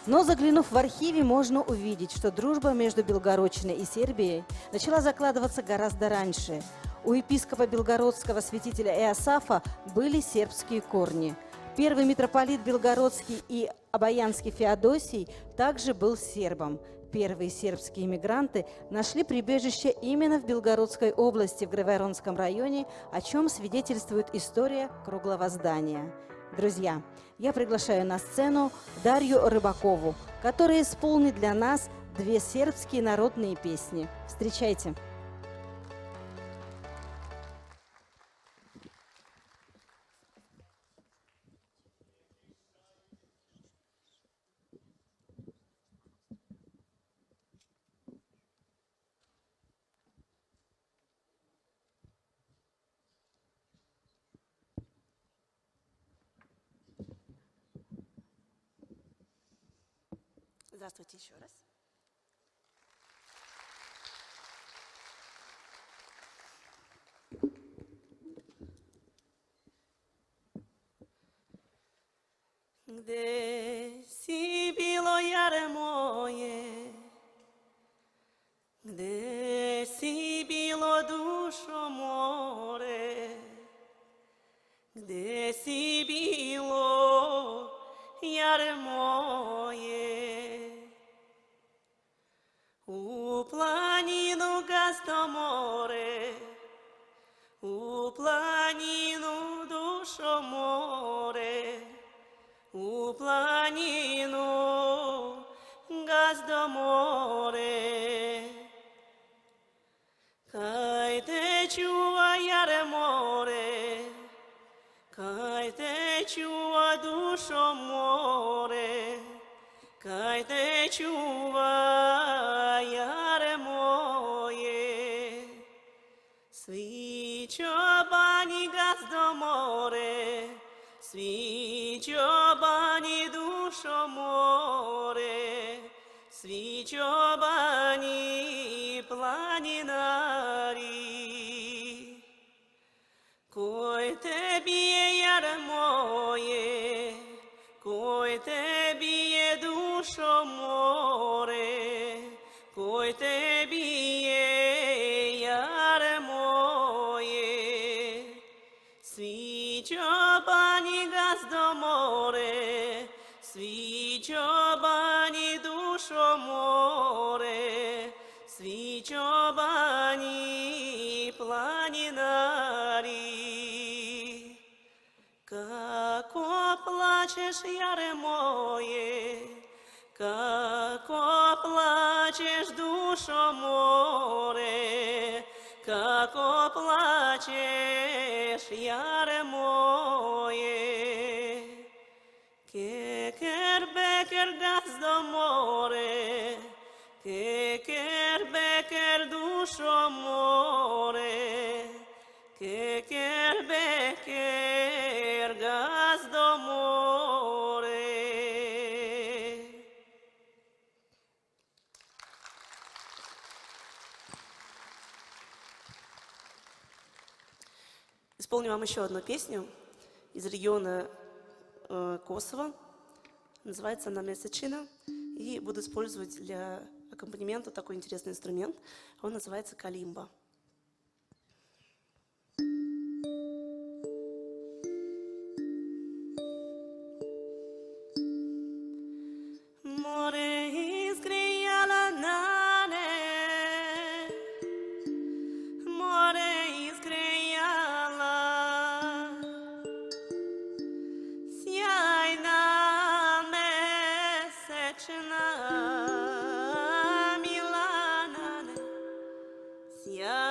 Но заглянув в архиве, можно увидеть, что дружба между Белгородчиной и Сербией начала закладываться гораздо раньше. У епископа белгородского святителя Иосафа были сербские корни. Первый митрополит Белгородский и Обаянский Феодосий также был сербом. Первые сербские иммигранты нашли прибежище именно в Белгородской области, в Грайворонском районе, о чем свидетельствует история круглого здания. Друзья, я приглашаю на сцену Дарью Рыбакову, которая исполнит для нас две сербские народные песни. Встречайте! Здравствуйте еще раз. Gde si bilo jare moje, gde si bilo dušo more, gde si bilo jare moje. U planinu gasto more, u planinu dušo more, u planinu gazdo more. Kaj te čuva jare more, kaj te čuva dušo more, kaj te čuva jare moje. Svi čobani gazdo more, svi čobani dušo more, svi čobani planinari. Koj tebi je jare moje, koj tebi je dušo more, koj tebi je jare moje. Svi čobani gazdo more, svi čobani dušo more, svi čobani planinari. Kako plačeš jare moje, kako plačeš dušo more, kako plačeš jare moje. Keker beker gazdo more, keker beker dušo more, keker beker gazdo more. Исполню вам еще одну песню из региона Косово. Называется она «Месячина». И буду использовать для аккомпанемента такой интересный инструмент. Он называется калимба. Yeah.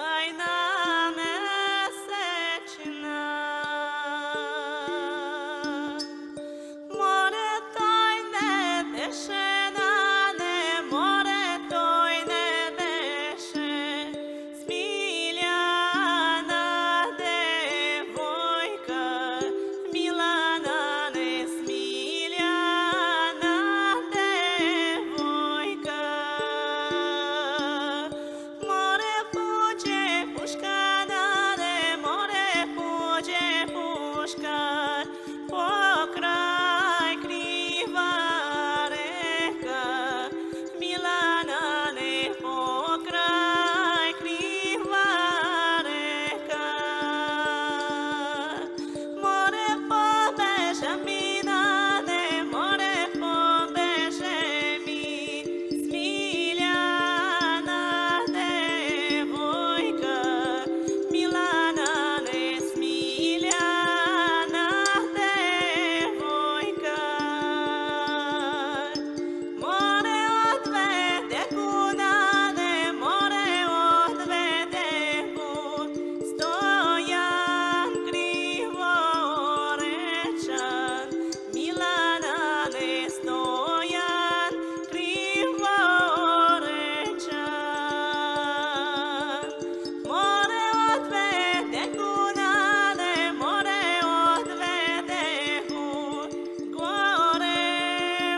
Мешкар, покрай крива река, Милана не покрай крива река. Море побеже ми наде, море побеже ми, Смиляна девойка, Милана не Смиляна девойка. Море отведе кунаде, море отведе ку, Стоян Криворечан, Милана не Стоян Криворечан. Море отведе кунаде, море отведе ку, горе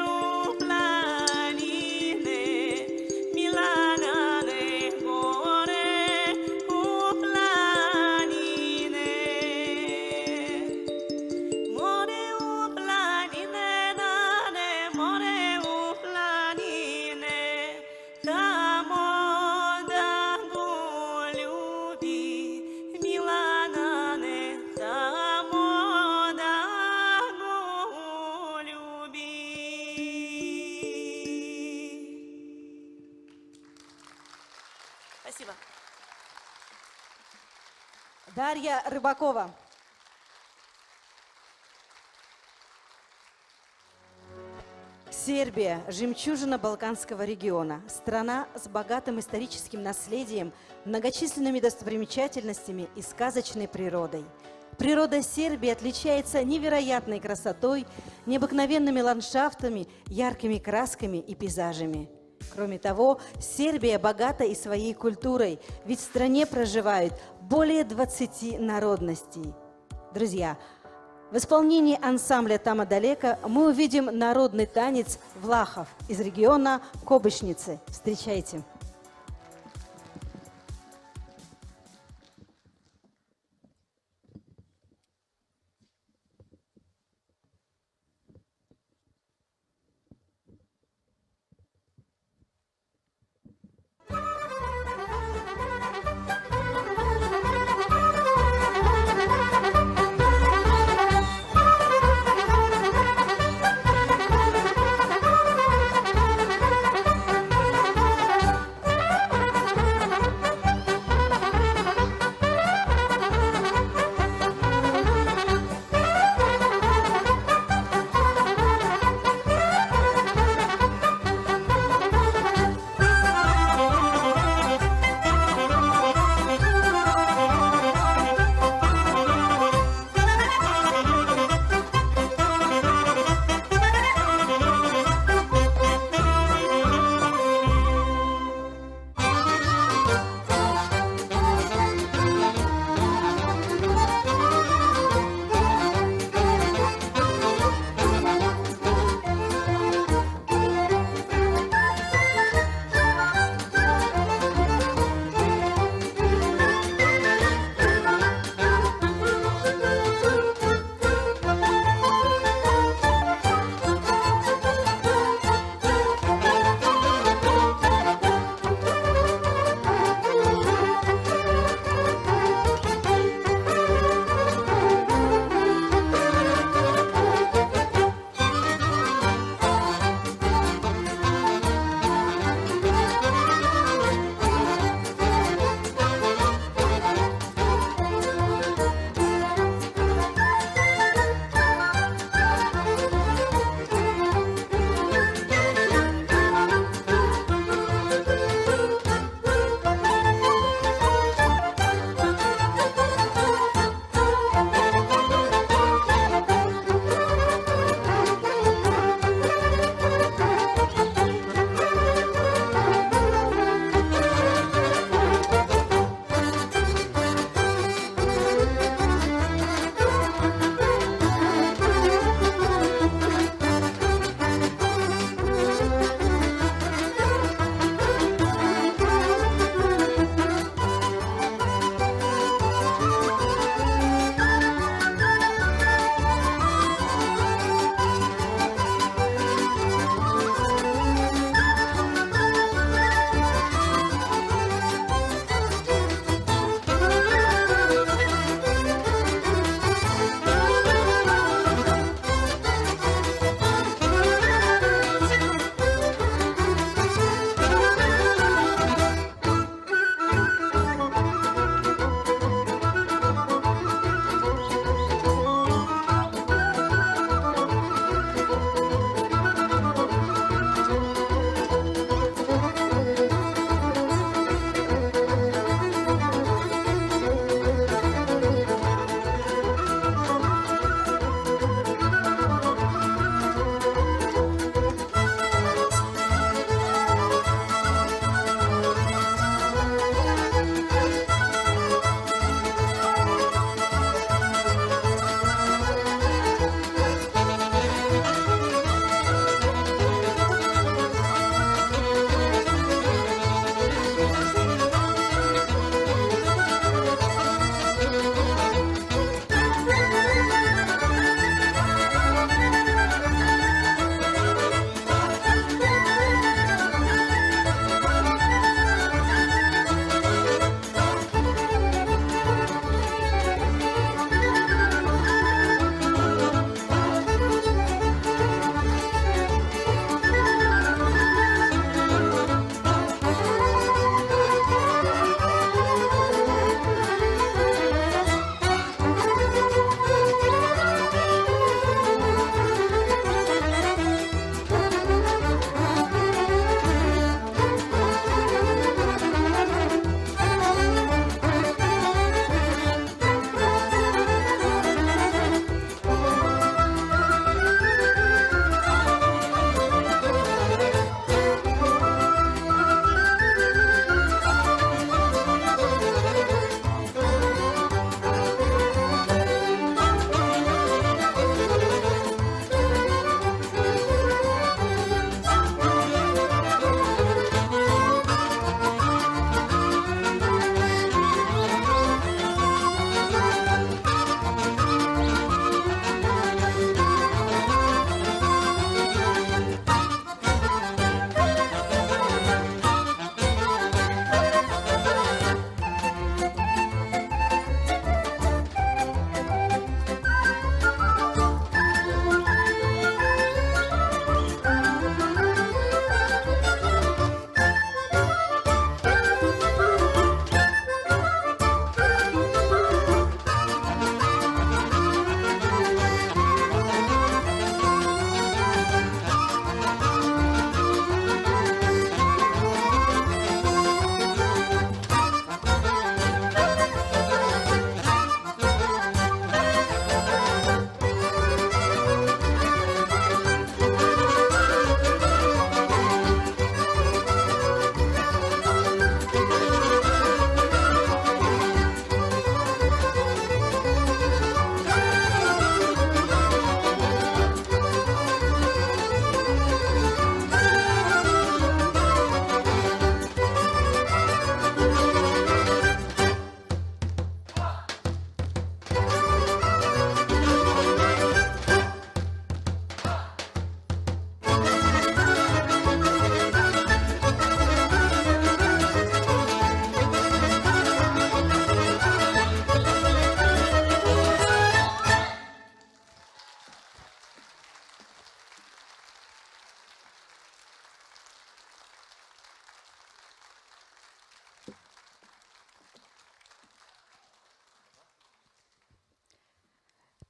у планине, Милана не горе у планине. Море у планине, наде, море у планине, тамо да го люби, Милана не, тамо да го люби. Спасибо. Дарья Рыбакова. Сербия – жемчужина Балканского региона. Страна с богатым историческим наследием, многочисленными достопримечательностями и сказочной природой. Природа Сербии отличается невероятной красотой, необыкновенными ландшафтами, яркими красками и пейзажами. Кроме того, Сербия богата и своей культурой, ведь в стране проживают более 20 народностей. Друзья, в исполнении ансамбля «Тама далека» мы увидим народный танец Влахов из региона Кобышницы. Встречайте!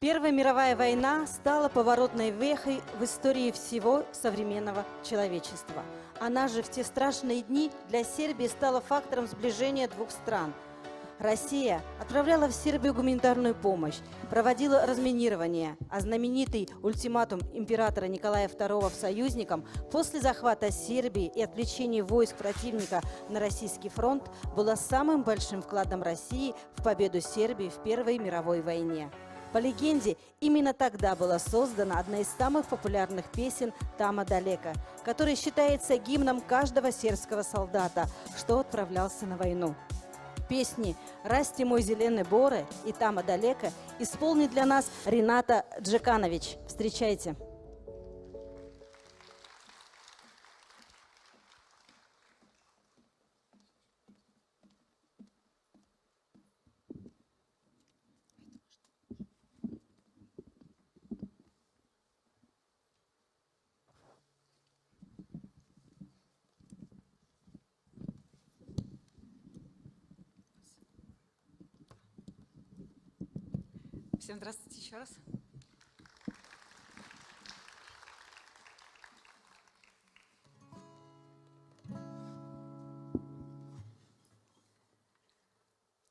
Первая мировая война стала поворотной вехой в истории всего современного человечества. Она же в те страшные дни для Сербии стала фактором сближения двух стран. Россия отправляла в Сербию гуманитарную помощь, проводила разминирование, а знаменитый ультиматум императора Николая II союзникам после захвата Сербии и отвлечения войск противника на российский фронт было самым большим вкладом России в победу Сербии в Первой мировой войне. По легенде, именно тогда была создана одна из самых популярных песен «Тама далека», которая считается гимном каждого сербского солдата, что отправлялся на войну. Песни «Расти мой зеленый боре» и «Тама далека» исполнит для нас Рената Джеканович. Встречайте. Всем здравствуйте еще раз.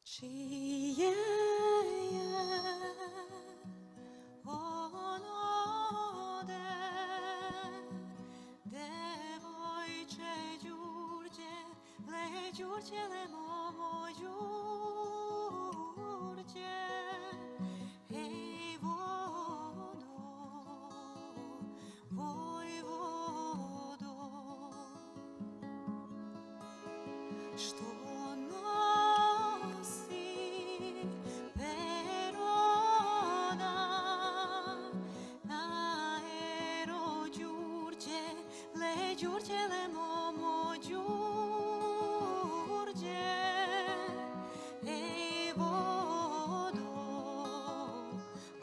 Čije je ono devojče Đurđe, le Đurđe, le momo Đurđe. Hej vodo, vojvodo, što nosi perona na ero Đurđe, le Đurđe, le momo Đurđe. Hej vodo,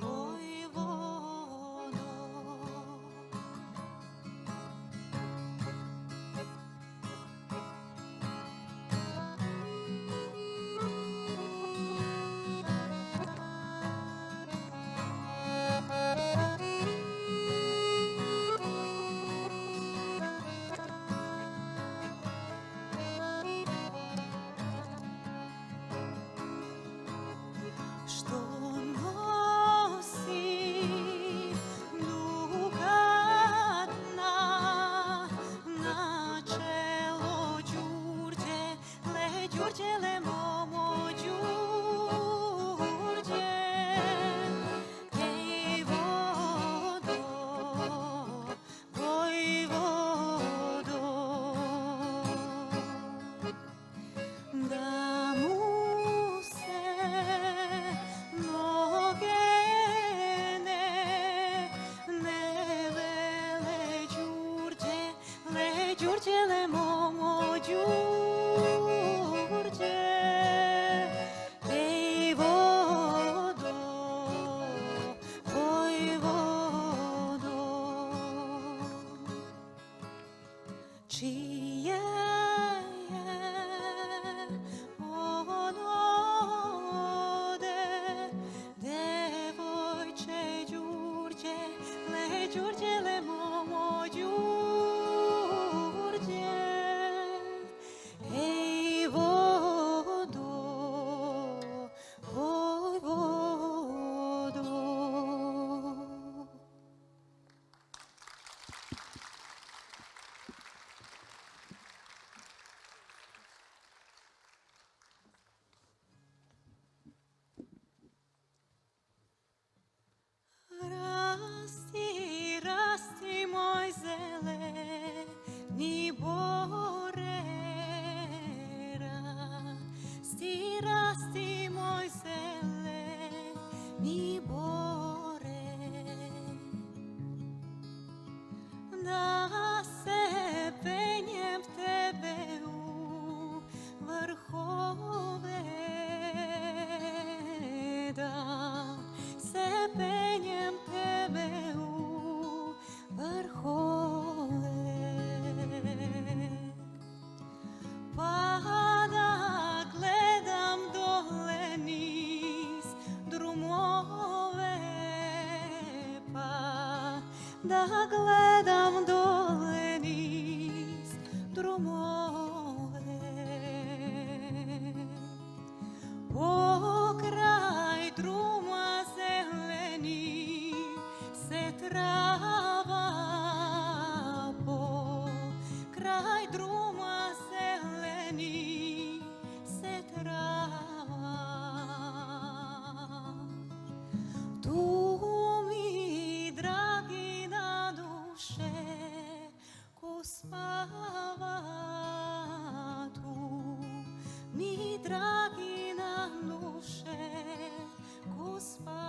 vojvodo. Što nosi dukatna na čelo Đurđe, le Đurđe, le momo Đurđe. Hej vodo, vojvodo, da mu se noge ne vele Đurđe, le Đurđe, le momo Đurđe. Hej vodo, vojvodo, čije je ono devojče Đurđe, le Đurđe, le momo Đurđe. Hej vodo, vojvodo. Rasti, rasti da gledam dole niz drumove. Pokraj druma zeleni se trava, pokraj druma zeleni se trava. Tu mi, dragi, na duše ko spava, tu mi, dragi, na duše ko spava.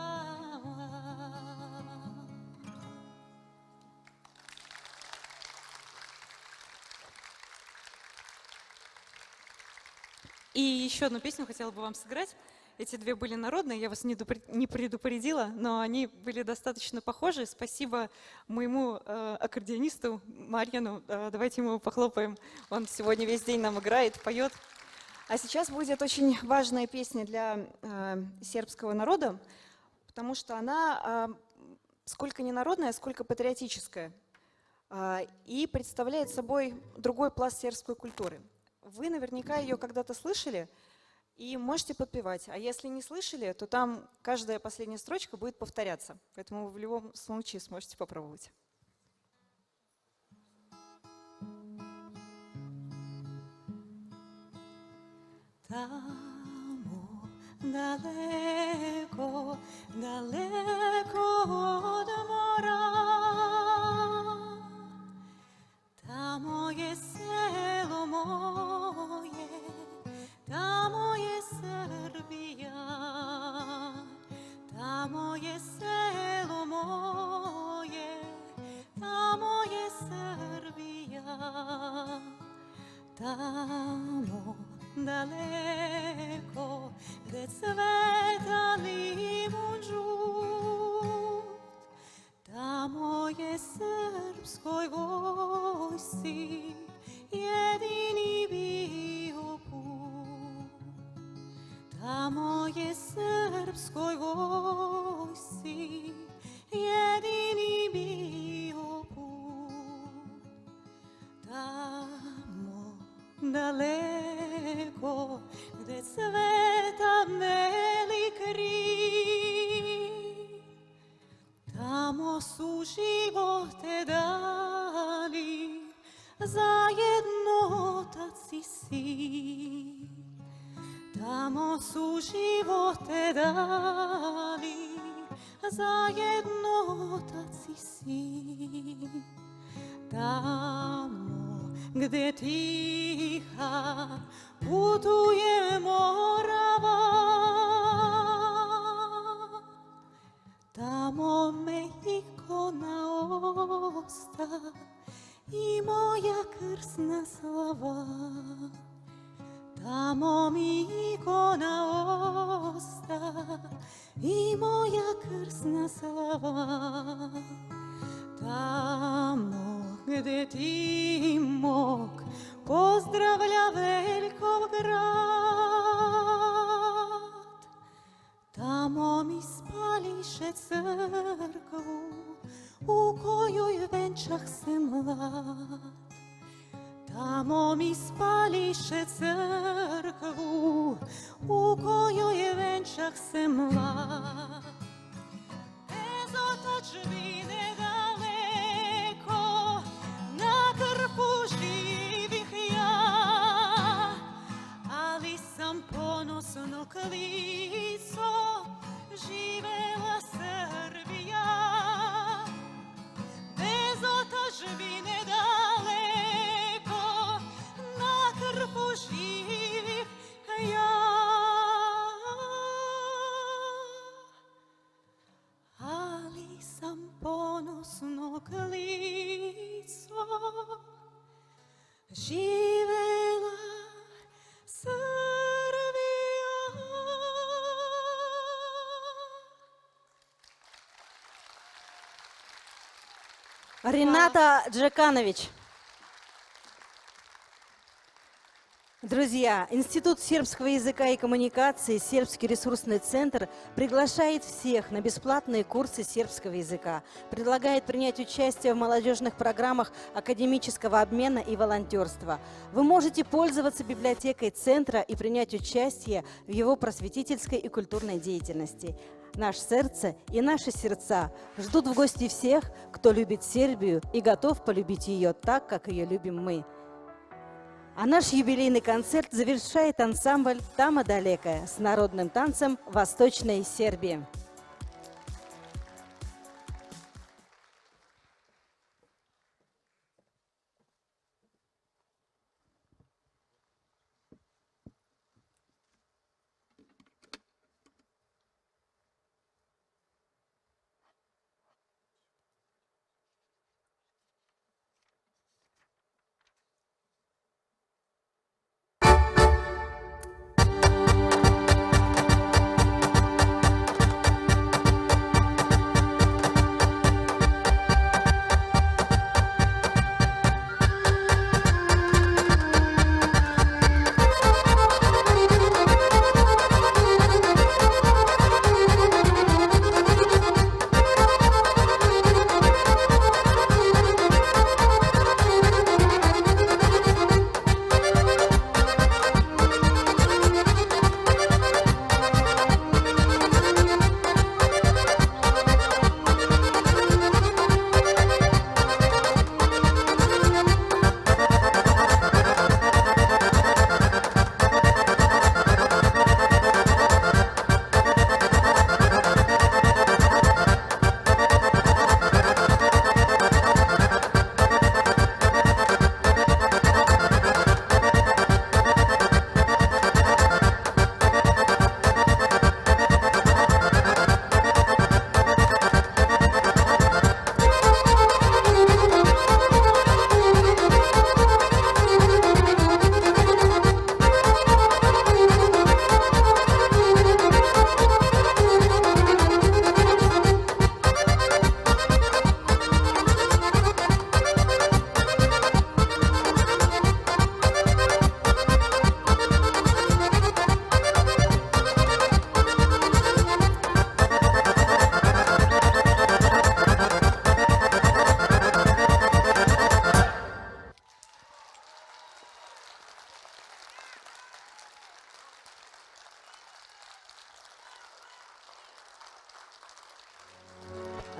И еще одну песню хотела бы вам сыграть. Эти две были народные, я вас не предупредила, но они были достаточно похожи. Спасибо моему аккордеонисту Марьяну. Давайте ему похлопаем. Он сегодня весь день нам играет, поет. А сейчас будет очень важная песня для сербского народа, потому что она сколько не народная, сколько патриотическая, и представляет собой другой пласт сербской культуры. Вы наверняка ее когда-то слышали и можете подпевать. А если не слышали, то там каждая последняя строчка будет повторяться. Поэтому вы в любом случае сможете попробовать. Tamo daleko, daleko od mora, tamo je selo moje, tamo je Srbija, tamo je selo moje, tamo je Srbija, tamo daleko, gde cveta limun žut, tamo je srpskoj vojsci jedini bio put. Tamo je srpskoj vojsci jedini bio put. Tamo daleko, gde cveta beli križ, tamo su živote dali zajedno otac i sin. Tamo su živote dali zajedno otac i sin. Tamo gde tiha putuje Morava, tamo me ikona osta i moja krsna slava. Tamo mi ikona osta i moja krsna slava. Tamo gde ti mog pozdravlja Veljkov grad, tamo mi spališe crkvu u kojoj venčah se mlad. Tamo mi spališe crkvu u kojoj venčah se mlad. Bez otadžbine daleko, na Krfu živih ja, ali sam ponosno klico, živela Srbija. Bez otadžbine daleko, na Krfu živih ja, ali sam ponosno klico, živela Srbija. Рената Джеканович. Друзья, Институт сербского языка и коммуникации, Сербский ресурсный центр приглашает всех на бесплатные курсы сербского языка, предлагает принять участие в молодежных программах академического обмена и волонтерства. Вы можете пользоваться библиотекой центра и принять участие в его просветительской и культурной деятельности. Наше сердце и наши сердца ждут в гости всех, кто любит Сербию и готов полюбить ее так, как ее любим мы. А наш юбилейный концерт завершает ансамбль «Тама далека» с народным танцем Восточной Сербии.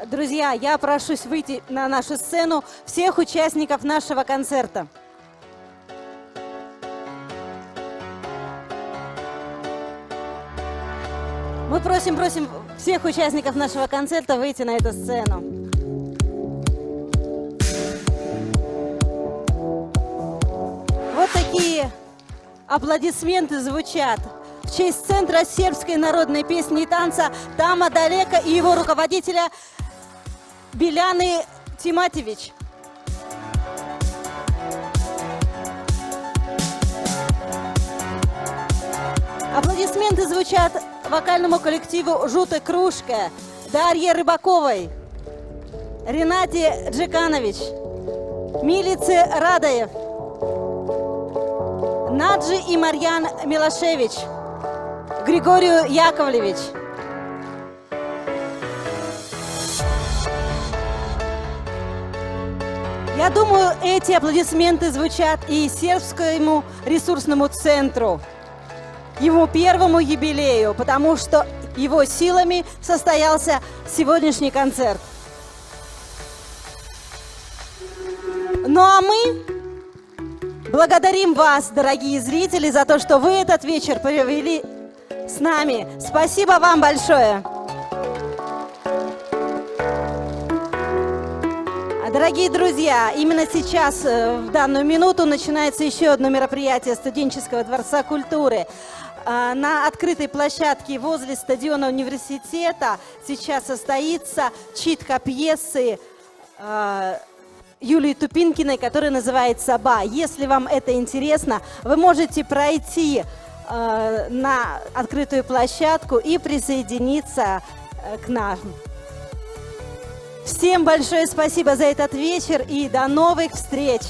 Друзья, я прошусь выйти на нашу сцену всех участников нашего концерта. Мы просим всех участников нашего концерта выйти на эту сцену. Вот такие аплодисменты звучат в честь Центра сербской народной песни и танца «Тама далека» и его руководителя Биляны Тиматевич. Аплодисменты звучат вокальному коллективу «Жутая кружка», Дарье Рыбаковой, Ренате Джеканович, Милице Радаев, Наджи и Марьян Милошевич, Григорию Яковлевич. Я думаю, эти аплодисменты звучат и сербскому ресурсному центру, его первому юбилею, потому что его силами состоялся сегодняшний концерт. Ну а мы благодарим вас, дорогие зрители, за то, что вы этот вечер провели с нами. Спасибо вам большое. Дорогие друзья, именно сейчас, в данную минуту, начинается еще одно мероприятие студенческого дворца культуры. На открытой площадке возле стадиона университета сейчас состоится читка пьесы Юлии Тупинкиной, которая называется «Ба». Если вам это интересно, вы можете пройти на открытую площадку и присоединиться к нам. Всем большое спасибо за этот вечер и до новых встреч!